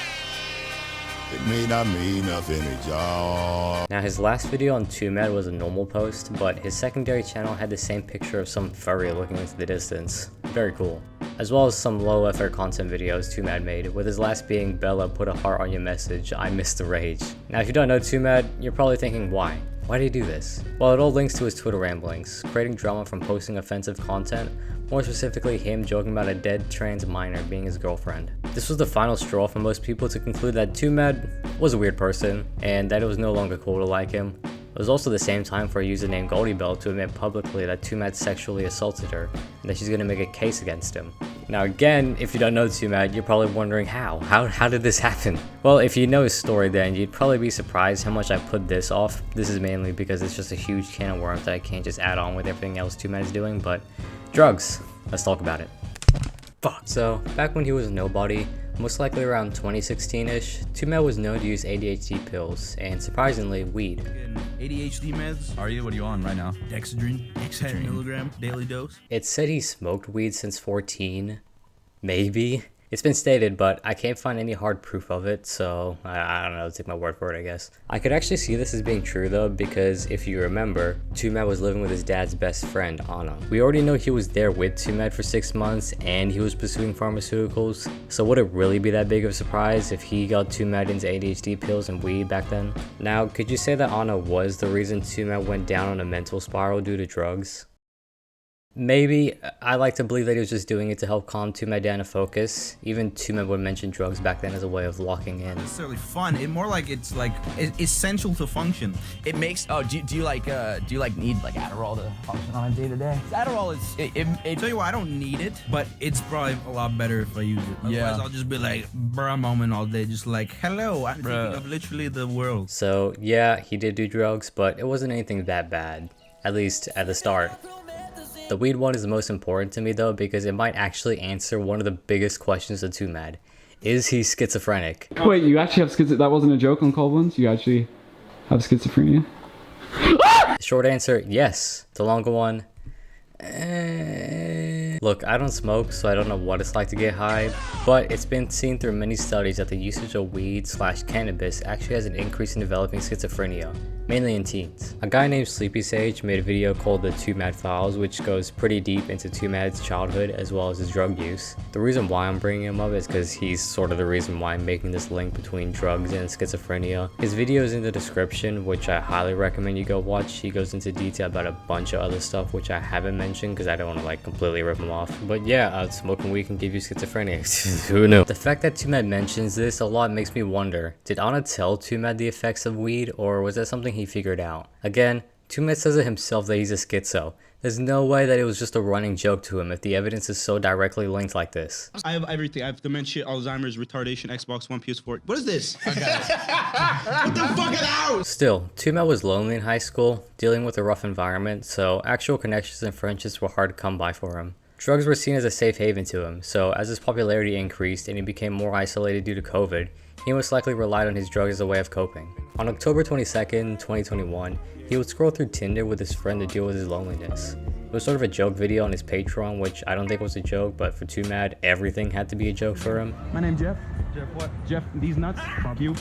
It may not mean nothing to y'all. Now his last video on Twomad was a normal post, but his secondary channel had the same picture of some furry looking into the distance. Very cool. As well as some low effort content videos Twomad made, with his last being Bella put a heart on your message, I miss the rage. Now if you don't know Twomad, you're probably thinking why? Why did he do this? Well, it all links to his Twitter ramblings, creating drama from posting offensive content, more specifically him joking about a dead trans minor being his girlfriend. This was the final straw for most people to conclude that Twomad was a weird person, and that it was no longer cool to like him. It was also the same time for a user named Goldie to admit publicly that Twomad sexually assaulted her, and that she's gonna make a case against him. Now again, if you don't know Twomad, you're probably wondering how did this happen? Well, if you know his story then, you'd probably be surprised how much I put this off. This is mainly because it's just a huge can of worms that I can't just add on with everything else Twomad is doing, but drugs, let's talk about it. Fuck. So, back when he was nobody, most likely around 2016-ish, Twomad was known to use ADHD pills, and surprisingly, weed. ADHD meds? What are you on right now? Dexedrine. 10 milligram daily dose. It said he smoked weed since 14. Maybe. It's been stated, but I can't find any hard proof of it, so I don't know, take my word for it, I guess. I could actually see this as being true though, because if you remember, Twomad was living with his dad's best friend, Anna. We already know he was there with Twomad for 6 months, and he was pursuing pharmaceuticals, so would it really be that big of a surprise if he got Twomad into ADHD pills and weed back then? Now, could you say that Anna was the reason Twomad went down on a mental spiral due to drugs? Maybe. I like to believe that he was just doing it to help calm Twomad down and focus. Even Twomad would mention drugs back then as a way of locking in. Necessarily fun. It more like it's like essential to function. It makes. Oh, do you like need like Adderall to function on a day to day? Adderall is. It tell you what, I don't need it, but it's probably a lot better if I use it. Yeah. Otherwise, I'll just be like, bruh, moment all day, just like, hello, I'm thinking of literally the world. So yeah, he did do drugs, but it wasn't anything that bad. At least at the start. The weed one is the most important to me though, because it might actually answer one of the biggest questions of Twomad. Is he schizophrenic? Wait, you actually have schizophrenia? That wasn't a joke on Cold Ones? You actually have schizophrenia? Short answer, yes. The longer one, Look, I don't smoke, so I don't know what it's like to get high, but it's been seen through many studies that the usage of weed/cannabis actually has an increase in developing schizophrenia, mainly in teens. A guy named Sleepy Sage made a video called the Twomad Files, which goes pretty deep into Twomad's childhood as well as his drug use. The reason why I'm bringing him up is because he's sort of the reason why I'm making this link between drugs and schizophrenia. His video is in the description, which I highly recommend you go watch. He goes into detail about a bunch of other stuff which I haven't mentioned because I don't want to like completely rip him off. But yeah, smoking weed can give you schizophrenia. Who knew? The fact that Twomad mentions this a lot makes me wonder, did Anna tell Twomad the effects of weed, or was that something he figured out? Again, Twomad says it himself that he's a schizo. There's no way that it was just a running joke to him if the evidence is so directly linked like this. I have everything. I have dementia, Alzheimer's, retardation, Xbox One, PS4. What is this? What the fuck is out? Still, Twomad was lonely in high school, dealing with a rough environment, so actual connections and friendships were hard to come by for him. Drugs were seen as a safe haven to him, so as his popularity increased and he became more isolated due to COVID, he most likely relied on his drugs as a way of coping. On October 22nd, 2021, he would scroll through Tinder with his friend to deal with his loneliness. It was sort of a joke video on his Patreon, which I don't think was a joke, but for Twomad, everything had to be a joke for him. My name's Jeff. Jeff what? Jeff, these nuts? Fuck you.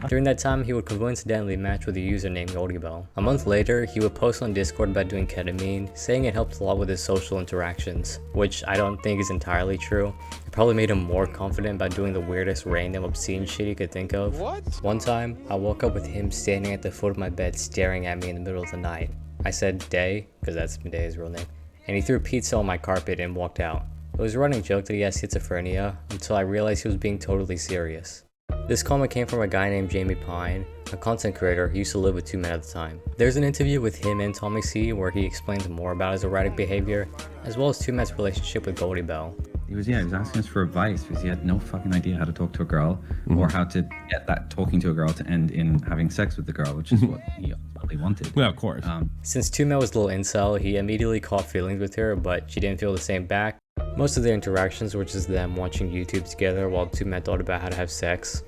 During that time, he would coincidentally match with a user named Goldybell. A month later, he would post on Discord about doing ketamine, saying it helped a lot with his social interactions, which I don't think is entirely true. It probably made him more confident about doing the weirdest random obscene shit he could think of. What? One time, I woke up with him standing at the foot of my bed staring at me in the middle of the night. I said Day, because that's Day's real name, and he threw pizza on my carpet and walked out. It was a running joke that he has schizophrenia until I realized he was being totally serious. This comment came from a guy named Jamie Pine, a content creator who used to live with Twomad at the time. There's an interview with him and Tommy C where he explains more about his erratic behavior, as well as Twomad's relationship with Goldybell. He was asking us for advice because he had no fucking idea how to talk to a girl or how to get that talking to a girl to end in having sex with the girl, which is what he ultimately wanted. Yeah, of course. Since Twomad was a little incel, he immediately caught feelings with her, but she didn't feel the same back. Most of their interactions were just them watching YouTube together while Twomad thought about how to have sex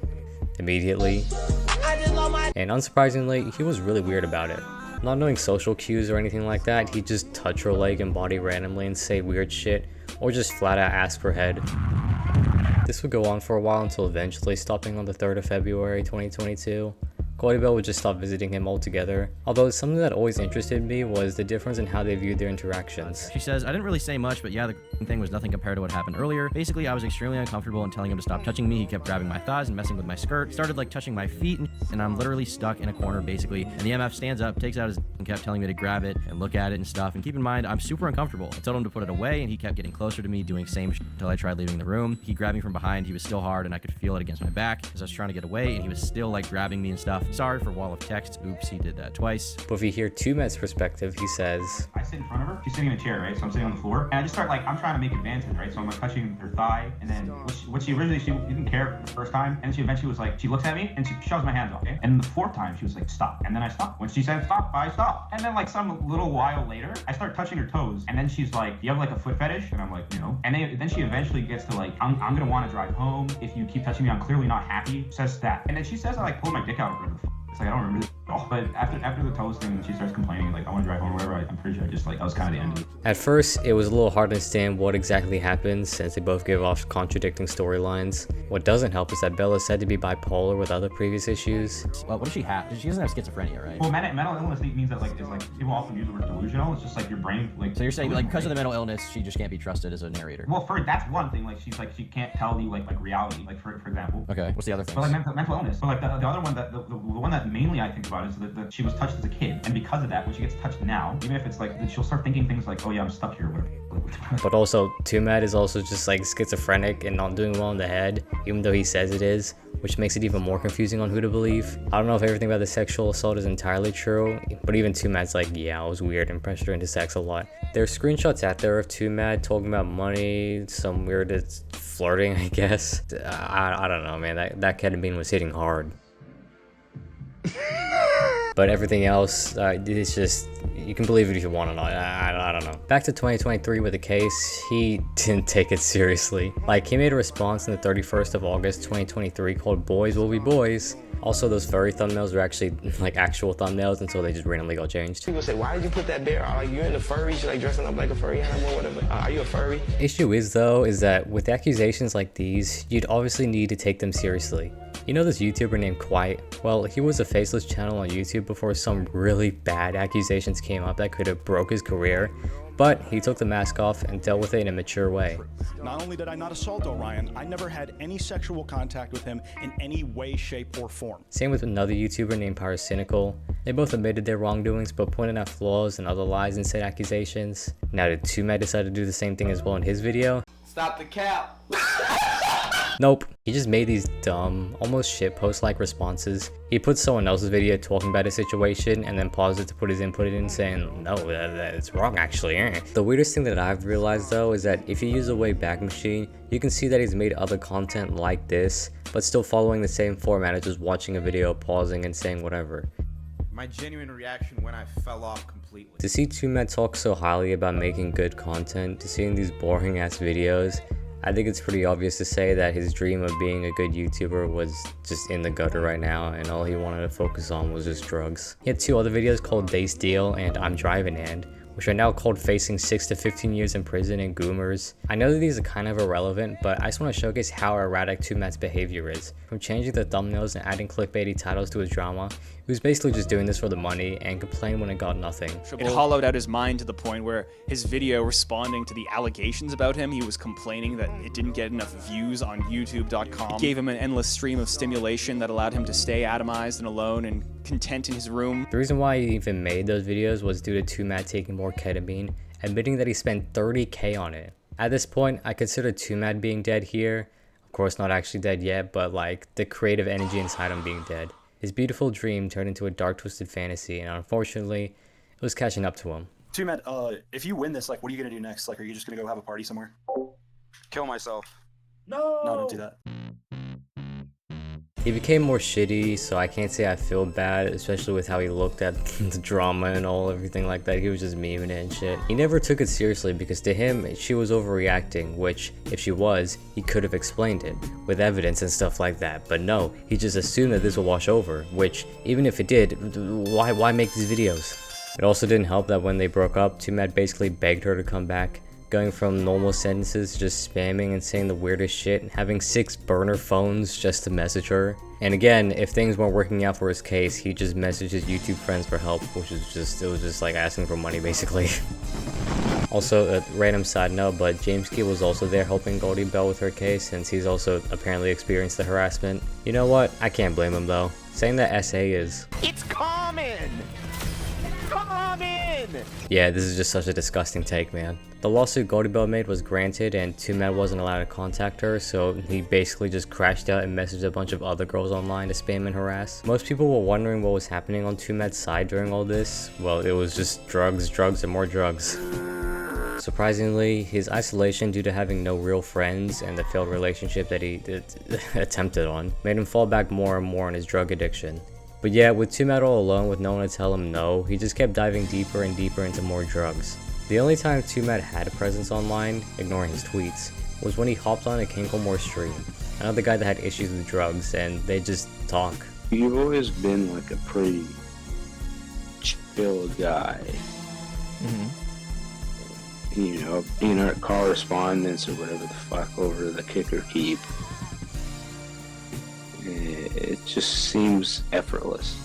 immediately. And unsurprisingly, he was really weird about it. Not knowing social cues or anything like that, he'd just touch her leg and body randomly and say weird shit, or just flat out ask for head. This would go on for a while until eventually stopping on the 3rd of February 2022. Goldybell would just stop visiting him altogether, although something that always interested me was the difference in how they viewed their interactions. She says, I didn't really say much, but yeah, the thing was nothing compared to what happened earlier. Basically, I was extremely uncomfortable and telling him to stop touching me. He kept grabbing my thighs and messing with my skirt, started like touching my feet, and I'm literally stuck in a corner basically. And the MF stands up, takes out his and kept telling me to grab it and look at it and stuff. And keep in mind, I'm super uncomfortable. I told him to put it away, and he kept getting closer to me, doing same shit until I tried leaving the room. He grabbed me from behind. He was still hard, and I could feel it against my back as I was trying to get away, and he was still like grabbing me and stuff. Sorry for wall of text. Oops, he did that twice. But if you hear Twomad's perspective, he says, I sit in front of her. She's sitting in a chair, right? So I'm sitting on the floor, and I just start like, I'm trying to make advances, right? So I'm like touching her thigh, and then what she originally, she didn't care the first time, and she eventually was like, she looks at me and she shoves my hands off, okay? And the 4th time, she was like, stop. And then I stopped. When she said stop, I stopped. And then like some little while later, I start touching her toes, and then she's like, you have like a foot fetish? And I'm like, no. And then she eventually gets to like, I'm gonna want to drive home if you keep touching me. I'm clearly not happy. Says that. And then she says I like pull my dick out of her. It's like I don't remember this at all. But after the toast thing, she starts complaining, like I want to drive home or whatever. I'm pretty sure I just like that was kind of the end of it. At first, it was a little hard to understand what exactly happened since they both give off contradicting storylines. What doesn't help is that Bella is said to be bipolar with other previous issues. Well, what does she have? She doesn't have schizophrenia, right? Well, mental illness means that like it's like people often use the word delusional. It's just like your brain like. So you're saying like because of the mental illness, she just can't be trusted as a narrator. Well, that's one thing. Like she can't tell you like reality. Like for example. Okay. What's the other thing? But like mental illness. But like the other one that the one that mainly I think about is that she was touched as a kid, and because of that, when she gets touched now, even if it's like she'll start thinking things like, oh yeah, I'm stuck here or whatever. But also, Twomad is also just like schizophrenic and not doing well in the head, even though he says it is, which makes it even more confusing on who to believe. I don't know if everything about the sexual assault is entirely true, but even Twomad's like, yeah, I was weird and pressured into sex a lot. There's screenshots out there of Twomad talking about money, some weird flirting, I guess. I don't know, man, that ketamine was hitting hard. But everything else, it's just, you can believe it if you want or not. I don't know. Back to 2023 with the case, he didn't take it seriously. Like, he made a response on the 31st of August 2023 called Boys Will Be Boys. Also, those furry thumbnails were actually like actual thumbnails until they just randomly got changed. People say, why did you put that bear out? Like, you're into furries, you're like dressing up like a furry animal or whatever. Are you a furry? Issue is though, is that with accusations like these, you'd obviously need to take them seriously. You know this YouTuber named Quiet? Well, he was a faceless channel on YouTube before some really bad accusations came up that could have broke his career, but he took the mask off and dealt with it in a mature way. Not only did I not assault Orion, I never had any sexual contact with him in any way, shape, or form. Same with another YouTuber named Pyrocynical. They both admitted their wrongdoings but pointed out flaws and other lies in said accusations. Now did Twomad decide to do the same thing as well in his video? Stop the cap. Nope, he just made these dumb, almost shitpost-like responses. He put someone else's video talking about a situation and then paused it to put his input in saying, no, that's wrong actually. The weirdest thing that I've realized though is that if you use the Wayback Machine, you can see that he's made other content like this, but still following the same format of just watching a video, pausing and saying whatever. My genuine reaction when I fell off completely. To see Twomad talk so highly about making good content, to seeing these boring ass videos, I think it's pretty obvious to say that his dream of being a good YouTuber was just in the gutter right now, and all he wanted to focus on was just drugs. He had two other videos called Dace Deal and I'm Driving And, which are now called facing 6 to 15 years in prison and Goomers. I know that these are kind of irrelevant, but I just want to showcase how erratic Twomad's behavior is. From changing the thumbnails and adding clickbaity titles to his drama, he was basically just doing this for the money and complained when it got nothing. It hollowed out his mind to the point where his video responding to the allegations about him, he was complaining that it didn't get enough views on YouTube.com. It gave him an endless stream of stimulation that allowed him to stay atomized and alone and content in his room. The reason why he even made those videos was due to Twomad taking more ketamine, admitting that he spent $30K on it. At this point, I consider Twomad being dead here. Of course, not actually dead yet, but like the creative energy inside him being dead. His beautiful dream turned into a dark, twisted fantasy, and unfortunately, it was catching up to him. Twomad, if you win this, like, what are you gonna do next? Like, are you just gonna go have a party somewhere? Kill myself. No, don't do that. He became more shitty, so I can't say I feel bad, especially with how he looked at the drama and everything like that. He was just memeing it and shit. He never took it seriously because to him, she was overreacting, which, if she was, he could have explained it, with evidence and stuff like that. But no, he just assumed that this will wash over, which, even if it did, why make these videos? It also didn't help that when they broke up, Twomad basically begged her to come back, going from normal sentences to just spamming and saying the weirdest shit and having 6 burner phones just to message her. And again, if things weren't working out for his case, he just messaged his YouTube friends for help, which is just, it was just like asking for money basically. Also, a random side note, but James Key was also there helping Goldie Bell with her case since he's also apparently experienced the harassment. You know what? I can't blame him though. Saying that SA is... It's common! Common! Yeah, this is just such a disgusting take, man. The lawsuit Goldie Bell made was granted and Twomad wasn't allowed to contact her, so he basically just crashed out and messaged a bunch of other girls online to spam and harass. Most people were wondering what was happening on Twomad's side during all this. Well, it was just drugs, drugs, and more drugs. Surprisingly, his isolation due to having no real friends and the failed relationship that he attempted on made him fall back more and more on his drug addiction. But yeah, with Twomad all alone with no one to tell him no, he just kept diving deeper and deeper into more drugs. The only time Twomad had a presence online, ignoring his tweets, was when he hopped on a Kinklemore stream, another guy that had issues with drugs, and they just talk. You've always been like a pretty chill guy. You know, in our correspondence or whatever the fuck over the kicker keep. It just seems effortless.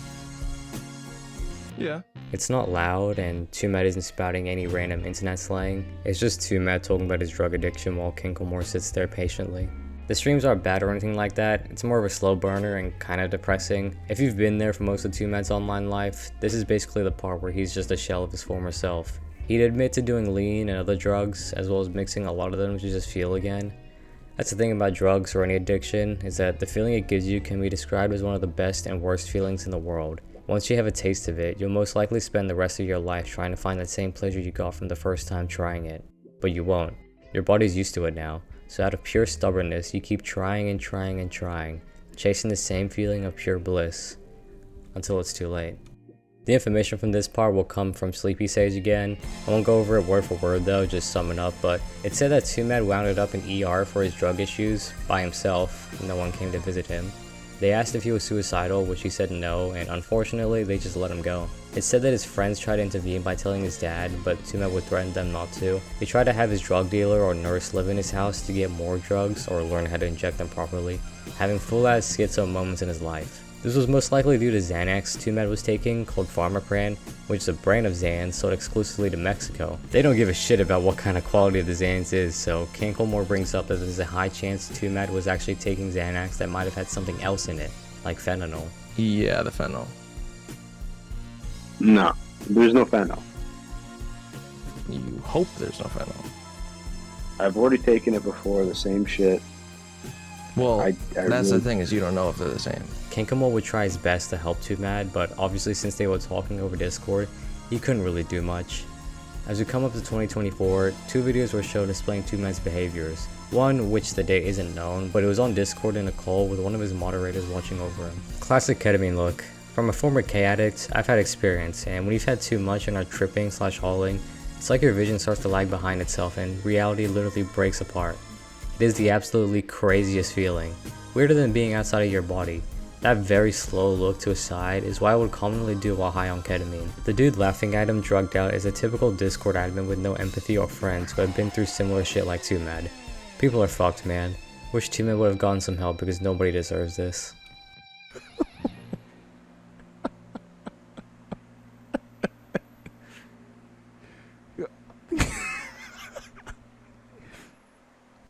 Yeah. It's not loud, and Twomad isn't spouting any random internet slang. It's just Twomad talking about his drug addiction while Kinklemore sits there patiently. The streams aren't bad or anything like that. It's more of a slow burner and kinda depressing. If you've been there for most of Twomad's online life, this is basically the part where he's just a shell of his former self. He'd admit to doing lean and other drugs, as well as mixing a lot of them to just feel again. That's the thing about drugs or any addiction, is that the feeling it gives you can be described as one of the best and worst feelings in the world. Once you have a taste of it, you'll most likely spend the rest of your life trying to find that same pleasure you got from the first time trying it. But you won't. Your body's used to it now, so out of pure stubbornness, you keep trying and trying and trying, chasing the same feeling of pure bliss, until it's too late. The information from this part will come from Sleepy Sage again. I won't go over it word for word though, just sum it up, but it said that Twomad wound up in ER for his drug issues by himself. No one came to visit him. They asked if he was suicidal, which he said no, and unfortunately they just let him go. It said that his friends tried to intervene by telling his dad, but Twomad would threaten them not to. He tried to have his drug dealer or nurse live in his house to get more drugs or learn how to inject them properly, having full-ass schizo moments in his life. This was most likely due to Xanax Twomad was taking, called Pharmapran, which is a brand of Xans sold exclusively to Mexico. They don't give a shit about what kind of quality the Xans is, so Kinklemore brings up that there's a high chance Twomad was actually taking Xanax that might have had something else in it, like fentanyl. Yeah, the fentanyl. No, there's no fentanyl. You hope there's no fentanyl. I've already taken it before, the same shit. Well, that's the thing, is you don't know if they're the same. Kinklemore would try his best to help Twomad, but obviously since they were talking over Discord, he couldn't really do much. As we come up to 2024, 2 videos were shown displaying Twomad's behaviors. One, which the date isn't known, but it was on Discord in a call with one of his moderators watching over him. Classic ketamine look. From a former K addict, I've had experience, and when you've had too much and are tripping/hauling, it's like your vision starts to lag behind itself and reality literally breaks apart. It is the absolutely craziest feeling, weirder than being outside of your body. That very slow look to his side is what I would commonly do while high on ketamine. The dude laughing at him drugged out is a typical Discord admin with no empathy or friends who have been through similar shit like Twomad. People are fucked, man. Wish Twomad would have gotten some help because nobody deserves this.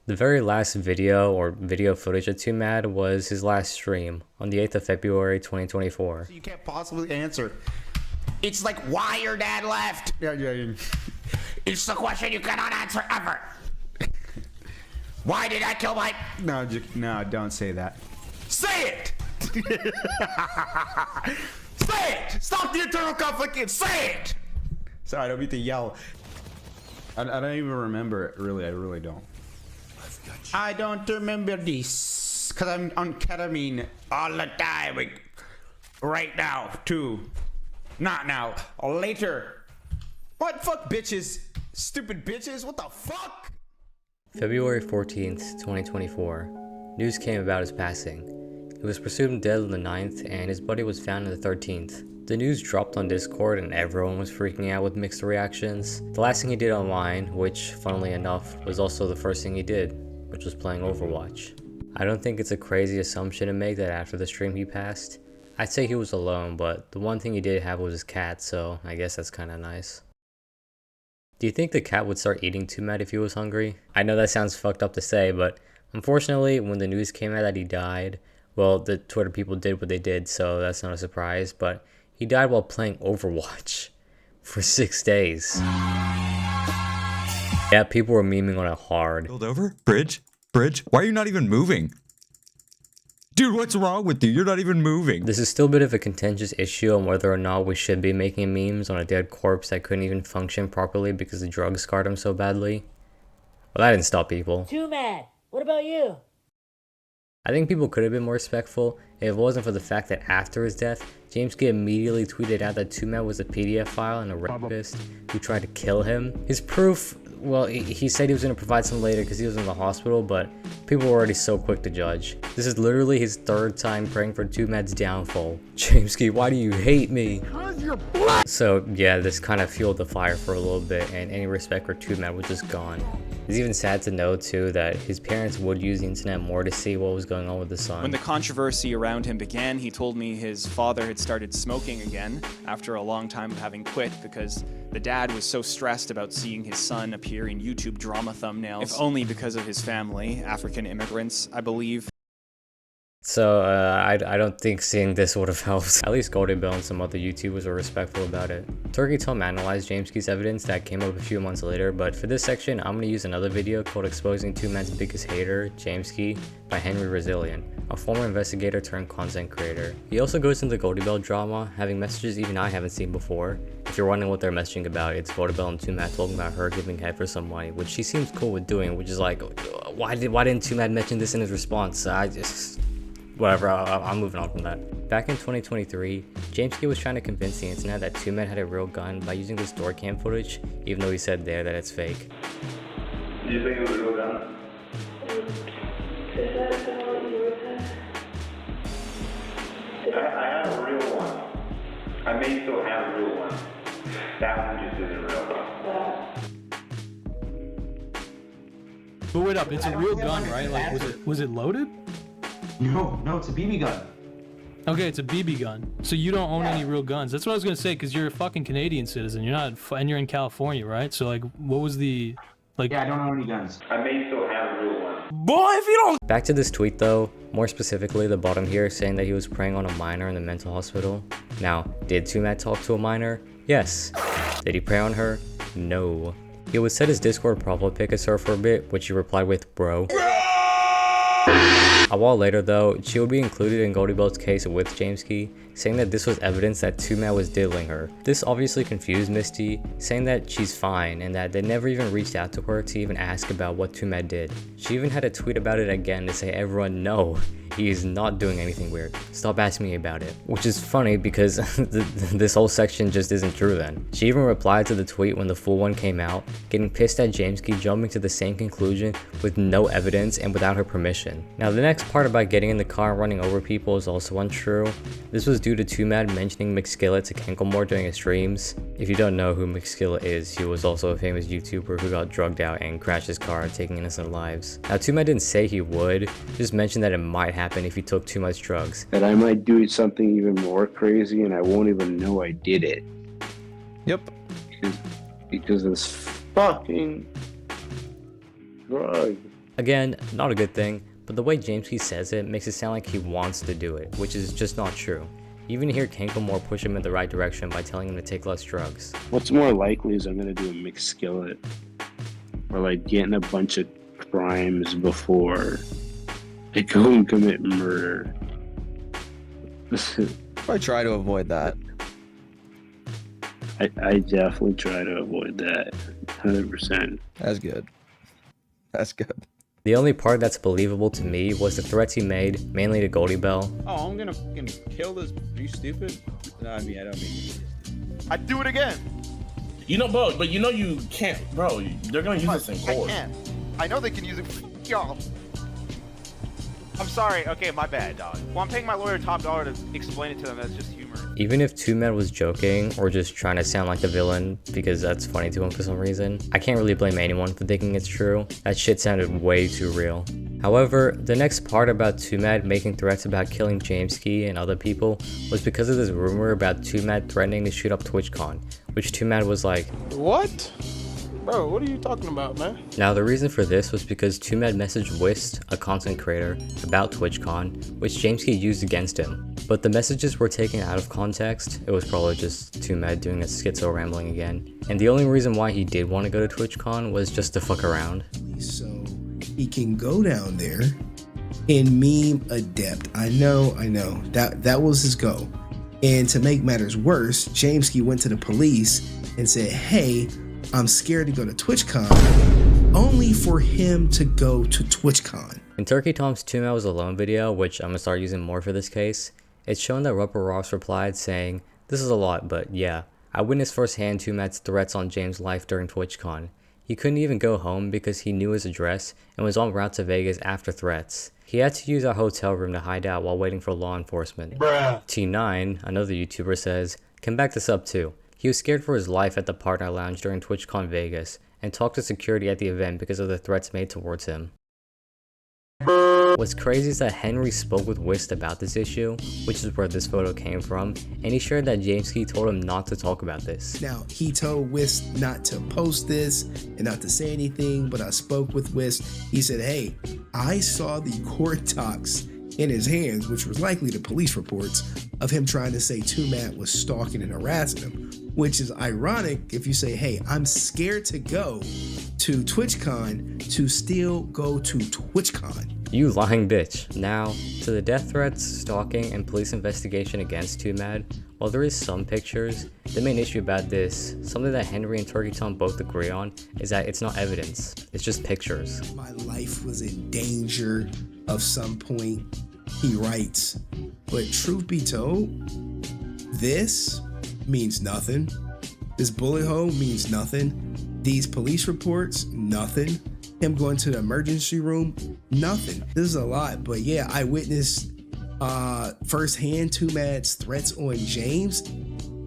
The very last video or video footage of Twomad was his last stream on the 8th of February 2024. You can't possibly answer. It's like why your dad left. Yeah. It's the question you cannot answer ever. Why did I kill my... No, don't say that. Say it! Say it! Stop the internal conflict and say it! Sorry, I don't mean to yell. I don't even remember it, really. I really don't. I don't remember this, because I'm on ketamine all the time. Right now, too. Not now. Later. What? Fuck bitches. Stupid bitches. What the fuck? February 14th, 2024. News came about his passing. He was presumed dead on the 9th, and his body was found on the 13th. The news dropped on Discord and everyone was freaking out with mixed reactions. The last thing he did online, which, funnily enough, was also the first thing he did, which was playing Overwatch. I don't think it's a crazy assumption to make that after the stream he passed. I'd say he was alone, but the one thing he did have was his cat, so I guess that's kinda nice. Do you think the cat would start eating Twomad if he was hungry? I know that sounds fucked up to say, but unfortunately, when the news came out that he died, well, the Twitter people did what they did, so that's not a surprise, but he died while playing Overwatch for 6 days. Yeah, people were memeing on it hard. Build over? Bridge? Why are you not even moving? Dude, what's wrong with you? You're not even moving. This is still a bit of a contentious issue on whether or not we should be making memes on a dead corpse that couldn't even function properly because the drugs scarred him so badly. Well, that didn't stop people. Twomad, what about you? I think people could have been more respectful if it wasn't for the fact that after his death, James Gay immediately tweeted out that Twomad was a PDF file and a rapist who tried to kill him. His proof well, he said he was going to provide some later because he was in the hospital, but people were already so quick to judge. This is literally his 3rd time praying for Twomad's downfall. Jameski, why do you hate me? Because you're black! So yeah, this kind of fueled the fire for a little bit, and any respect for Twomad was just gone. It's even sad to know too that his parents would use the internet more to see what was going on with the son. When the controversy around him began, he told me his father had started smoking again after a long time of having quit because the dad was so stressed about seeing his son appear in YouTube drama thumbnails, if only because of his family, African immigrants, I believe. So I don't think seeing this would have helped. At least Goldie Bell and some other YouTubers were respectful about it. Turkey Tom analyzed Jameski's evidence that came up a few months later, but for this section, I'm going to use another video called Exposing Twomad's Biggest Hater, Jameski, by Henry Resilient, a former investigator turned content creator. He also goes into Goldie Bell drama, having messages even I haven't seen before. If you're wondering what they're messaging about, it's Goldie Bell and Twomad talking about her giving head for some money, which she seems cool with doing, which is like, why didn't Twomad mention this in his response? Whatever, I'm moving on from that. Back in 2023, Jameski was trying to convince the internet that Twomad had a real gun by using this door cam footage, even though he said there that it's fake. Do you think it was a real gun? Is that the one you were saying? I have a real one. I may still have a real one. That one just isn't real. But wait up, it's a real gun, right? Like, was it loaded? No, it's a BB gun. Okay, it's a BB gun. So you don't own any real guns. That's what I was gonna say, because you're a fucking Canadian citizen. You're not, and you're in California, right? So like, what was the, like? Yeah, I don't own any guns. I may still have a real one. Boy, if you don't. Back to this tweet though, more specifically the bottom here saying that he was preying on a minor in the mental hospital. Now, did Twomad talk to a minor? Yes. Did he prey on her? No. He would set his Discord profile pic as her for a bit, which she replied with, bro. A while later though, she would be included in Goldie Bell's case with Jameski, saying that this was evidence that Twomad was diddling her. This obviously confused Misty, saying that she's fine and that they never even reached out to her to even ask about what Twomad did. She even had a tweet about it again to say everyone, no, he is not doing anything weird. Stop asking me about it. Which is funny because this whole section just isn't true then. She even replied to the tweet when the full one came out, getting pissed at Jameski jumping to the same conclusion with no evidence and without her permission. Now the next part about getting in the car and running over people is also untrue. This was due to Twomad mentioning McSkillet to Kenkelmore during his streams. If you don't know who McSkillet is, he was also a famous YouTuber who got drugged out and crashed his car, taking innocent lives. Now Twomad didn't say he would, just mentioned that it might happen if he took too much drugs. That I might do something even more crazy and I won't even know I did it. Yep. Because of this fucking drug. Again, not a good thing, but the way Jameski says it makes it sound like he wants to do it, which is just not true. You even hear Kenkelmore push him in the right direction by telling him to take less drugs. What's more likely is I'm gonna do a McSkillet. Or like getting a bunch of crimes before I go and commit murder. I try to avoid that. I definitely try to avoid that. 100%. That's good. That's good. The only part that's believable to me was the threats he made, mainly to Goldie Bell. Oh, I'm gonna fucking kill this. Are you stupid? No, I mean, I don't mean. I'd do it again. You know, bro, but you know you can't, bro. They're gonna use this in court. I can't. I know they can use it. Y'all. I'm sorry. Okay, my bad, dog. Well, I'm paying my lawyer top dollar to explain it to them. That's just humor. Even if Twomad was joking or just trying to sound like the villain because that's funny to him for some reason, I can't really blame anyone for thinking it's true. That shit sounded way too real. However, the next part about Twomad making threats about killing Jameski and other people was because of this rumor about Twomad threatening to shoot up TwitchCon, which Twomad was like, What? Bro, what are you talking about, man? Now the reason for this was because Twomad messaged Wist, a content creator, about TwitchCon, which Jameski used against him. But the messages were taken out of context. It was probably just Twomad doing a schizo rambling again. And the only reason why he did want to go to TwitchCon was just to fuck around. So he can go down there and meme adept. I know. That was his goal. And to make matters worse, Jameski went to the police and said, hey, I'm scared to go to TwitchCon, only for him to go to TwitchCon. In Turkey Tom's Twomad was alone video, which I'm gonna start using more for this case, it's shown that Rupper Ross replied saying, this is a lot, but yeah, I witnessed firsthand Twomad's threats on James' life during TwitchCon. He couldn't even go home because he knew his address and was en route to Vegas after threats. He had to use our hotel room to hide out while waiting for law enforcement. Bruh. T9, another YouTuber, says, "Can back this up too. He was scared for his life at the partner lounge during TwitchCon Vegas and talked to security at the event because of the threats made towards him." What's crazy is that Henry spoke with Wist about this issue, which is where this photo came from, and he shared that Jamesky told him not to talk about this. Now, he told Wist not to post this and not to say anything, but I spoke with Wist. He said, hey, I saw the court docs in his hands, which was likely the police reports, of him trying to say Twomad was stalking and harassing him, which is ironic if you say, hey, I'm scared to go to TwitchCon to still go to TwitchCon. You lying bitch. Now, to the death threats, stalking, and police investigation against Twomad, while there is some pictures, the main issue about this, something that Henry and Turkey Tom both agree on, is that it's not evidence, it's just pictures. My life was in danger of some point, he writes. But truth be told, this means nothing. This bullet hole means nothing. These police reports, nothing. Him going to the emergency room, nothing. This is a lot, but yeah, I witnessed firsthand Twomad's threats on James'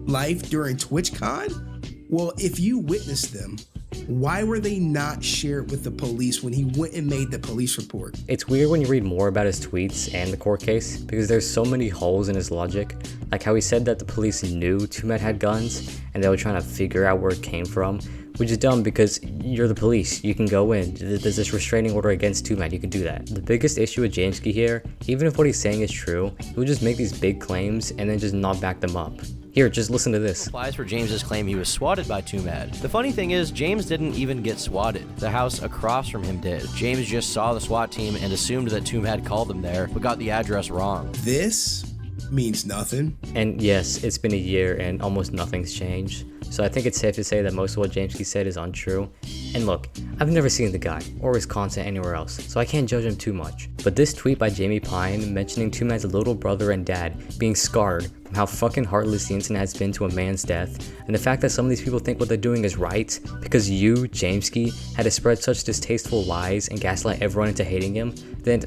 life during TwitchCon. Well, if you witnessed them, why were they not shared with the police when he went and made the police report? It's weird when you read more about his tweets and the court case because there's so many holes in his logic, like how he said that the police knew Twomad had guns and they were trying to figure out where it came from, which is dumb because you're the police, you can go in, there's this restraining order against Twomad, you can do that. The biggest issue with Jamesky here, even if what he's saying is true, he would just make these big claims and then just not back them up. Here, just listen to this. Applies for James's claim he was swatted by Twomad. The funny thing is, James didn't even get swatted. The house across from him did. James just saw the SWAT team and assumed that Twomad called him there, but got the address wrong. This means nothing. And yes, it's been a year and almost nothing's changed. So I think it's safe to say that most of what Jamesky said is untrue. And look, I've never seen the guy or his content anywhere else, so I can't judge him too much. But this tweet by Jamie Pine mentioning Twomad's little brother and dad being scarred from how fucking heartless the internet has been to a man's death, and the fact that some of these people think what they're doing is right because you, Jamesky, had to spread such distasteful lies and gaslight everyone into hating him, then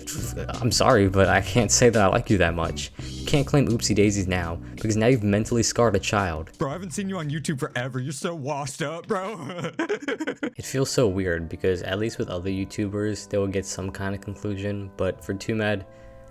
I'm sorry, but I can't say that I like you that much. You can't claim oopsie daisies now, because now you've mentally scarred a child. Bro, I haven't seen you on YouTube forever. You're so washed up, bro. It feels so weird because at least with other YouTubers, they will get some kind of conclusion, but for Twomad,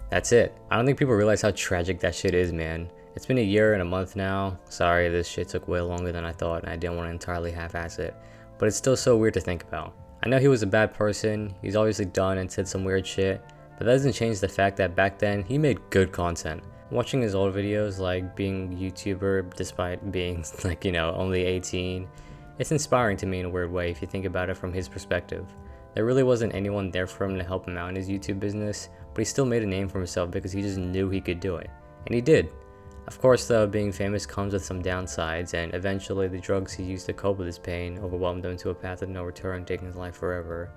that's it. I don't think people realize how tragic that shit is, man. It's been a year and a month now. Sorry, this shit took way longer than I thought and I didn't want to entirely half-ass it, but it's still so weird to think about. I know he was a bad person, he's obviously done and said some weird shit, but that doesn't change the fact that back then, he made good content. Watching his old videos, like being a YouTuber despite being like, you know, only 18, it's inspiring to me in a weird way if you think about it from his perspective. There really wasn't anyone there for him to help him out in his YouTube business, but he still made a name for himself because he just knew he could do it. And he did. Of course though, being famous comes with some downsides, and eventually the drugs he used to cope with his pain overwhelmed him to a path of no return, taking his life forever.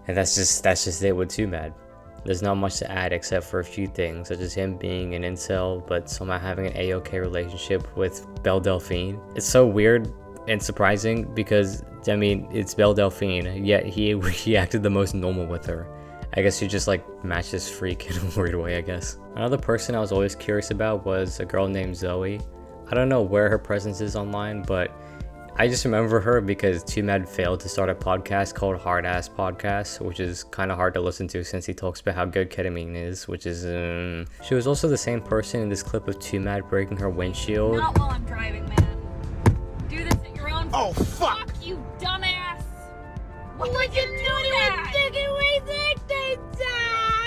And that's just it with Twomad. There's not much to add except for a few things, such as him being an incel, but somehow having an A-OK relationship with Belle Delphine. It's so weird and surprising because, I mean, it's Belle Delphine, yet he acted the most normal with her. I guess she just like matched this freak in a weird way, I guess. Another person I was always curious about was a girl named Zoe. I don't know where her presence is online, but I just remember her because Twomad failed to start a podcast called Hard Ass Podcast, which is kind of hard to listen to since he talks about how good ketamine is, which is, She was also the same person in this clip of Twomad breaking her windshield. Not while I'm driving, man. Do this at your own. Oh, fuck! You dumbass! What would you do that?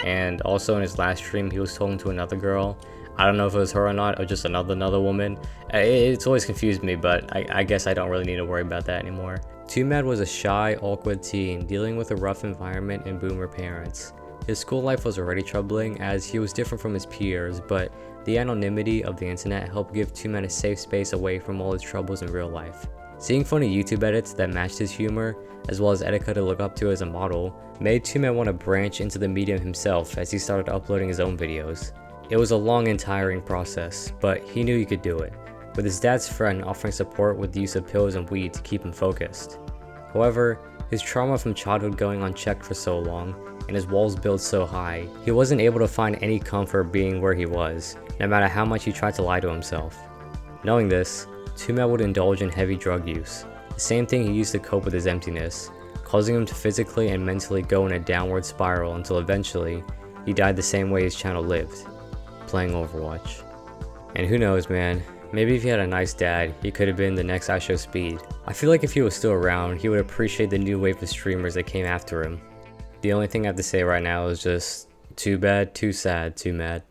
And also in his last stream, he was talking to another girl. I don't know if it was her or not, or just another woman. It's always confused me, but I guess I don't really need to worry about that anymore. Twomad was a shy, awkward teen dealing with a rough environment and boomer parents. His school life was already troubling as he was different from his peers, but the anonymity of the internet helped give Twomad a safe space away from all his troubles in real life. Seeing funny YouTube edits that matched his humor, as well as etiquette to look up to as a model, made Twomad want to branch into the medium himself as he started uploading his own videos. It was a long and tiring process, but he knew he could do it, with his dad's friend offering support with the use of pills and weed to keep him focused. However, his trauma from childhood going unchecked for so long, and his walls built so high, he wasn't able to find any comfort being where he was, no matter how much he tried to lie to himself. Knowing this, Twomad would indulge in heavy drug use, the same thing he used to cope with his emptiness, causing him to physically and mentally go in a downward spiral until eventually, he died the same way his channel lived, playing Overwatch. And who knows, man, maybe if he had a nice dad, he could have been the next IShowSpeed. I feel like if he was still around, he would appreciate the new wave of streamers that came after him. The only thing I have to say right now is just, too bad, too sad, too mad.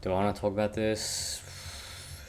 Do I want to talk about this?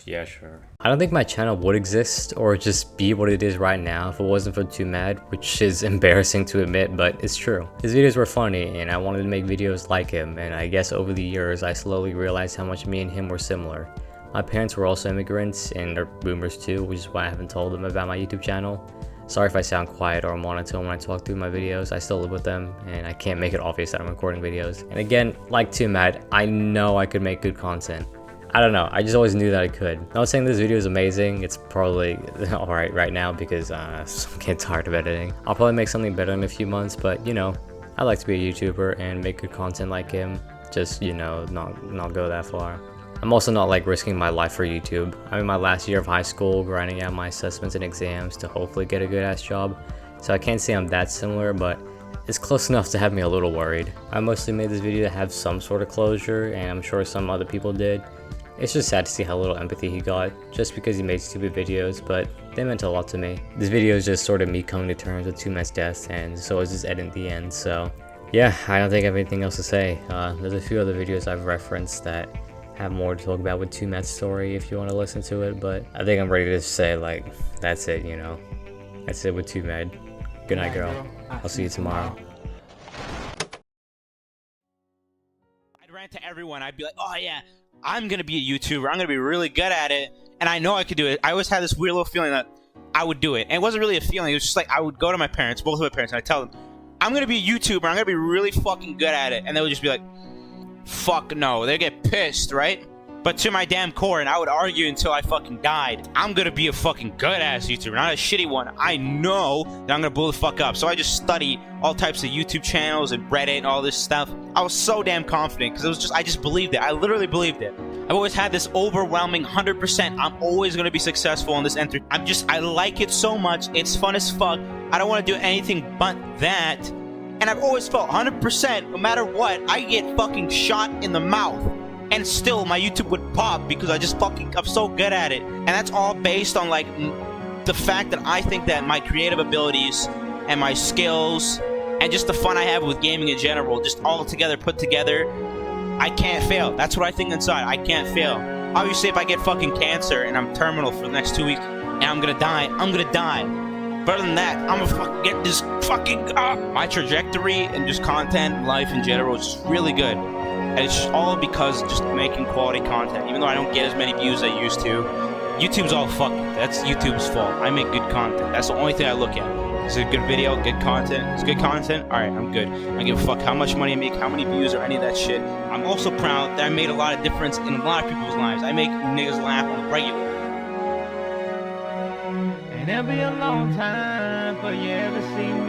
Yeah, sure. I don't think my channel would exist or just be what it is right now if it wasn't for Twomad, which is embarrassing to admit, but it's true. His videos were funny and I wanted to make videos like him, and I guess over the years I slowly realized how much me and him were similar. My parents were also immigrants and they're boomers too, which is why I haven't told them about my YouTube channel. Sorry if I sound quiet or monotone when I talk through my videos. I still live with them and I can't make it obvious that I'm recording videos. And again, like Twomad, I know I could make good content. I don't know, I just always knew that I could. Not saying this video is amazing, it's probably alright right now because I'm getting tired of editing. I'll probably make something better in a few months, but you know, I like to be a YouTuber and make good content like him. Just, you know, not go that far. I'm also not like risking my life for YouTube. I'm in my last year of high school, grinding out my assessments and exams to hopefully get a good ass job. So I can't say I'm that similar, but it's close enough to have me a little worried. I mostly made this video to have some sort of closure, and I'm sure some other people did. It's just sad to see how little empathy he got, just because he made stupid videos, but they meant a lot to me. This video is just sort of me coming to terms with Twomad's death, and so is his edit at the end, so yeah, I don't think I have anything else to say. There's a few other videos I've referenced that have more to talk about with Twomad's story if you want to listen to it, but I think I'm ready to say, like, that's it, you know. That's it with Twomad. Good night, girl. I'll see you tomorrow. I'd rant to everyone. I'd be like, oh yeah, I'm gonna be a YouTuber. I'm gonna be really good at it, and I know I could do it. I always had this weird little feeling that I would do it, and it wasn't really a feeling. It was just like I would go to my parents, both of my parents, and I tell them, I'm gonna be a YouTuber. I'm gonna be really fucking good at it, and they would just be like, fuck no. They get pissed, right? But to my damn core, and I would argue until I fucking died, I'm gonna be a fucking good-ass YouTuber, not a shitty one. I know that I'm gonna blow the fuck up. So I just study all types of YouTube channels and Reddit and all this stuff. I was so damn confident because it was just, I just believed it. I literally believed it. I've always had this overwhelming 100%. I'm always gonna be successful in this entry. I like it so much. It's fun as fuck. I don't want to do anything but that. And I've always felt 100%, no matter what, I get fucking shot in the mouth. And still, my YouTube would pop because I'm so good at it. And that's all based on, like, the fact that I think that my creative abilities and my skills and just the fun I have with gaming in general, just all together, put together, I can't fail. That's what I think inside. I can't fail. Obviously, if I get fucking cancer and I'm terminal for the next 2 weeks and I'm gonna die, I'm gonna die. But other than that, I'm gonna fucking get this fucking... My trajectory and just content, life in general is just really good. And it's just all because just making quality content. Even though I don't get as many views as I used to, YouTube's all fucked. That's YouTube's fault. I make good content. That's the only thing I look at. Is it a good video, good content? It's good content? Alright, I'm good. I don't give a fuck how much money I make, how many views, or any of that shit. I'm also proud that I made a lot of difference in a lot of people's lives. I make niggas laugh on the regular. And it'll be a long time before you ever see me.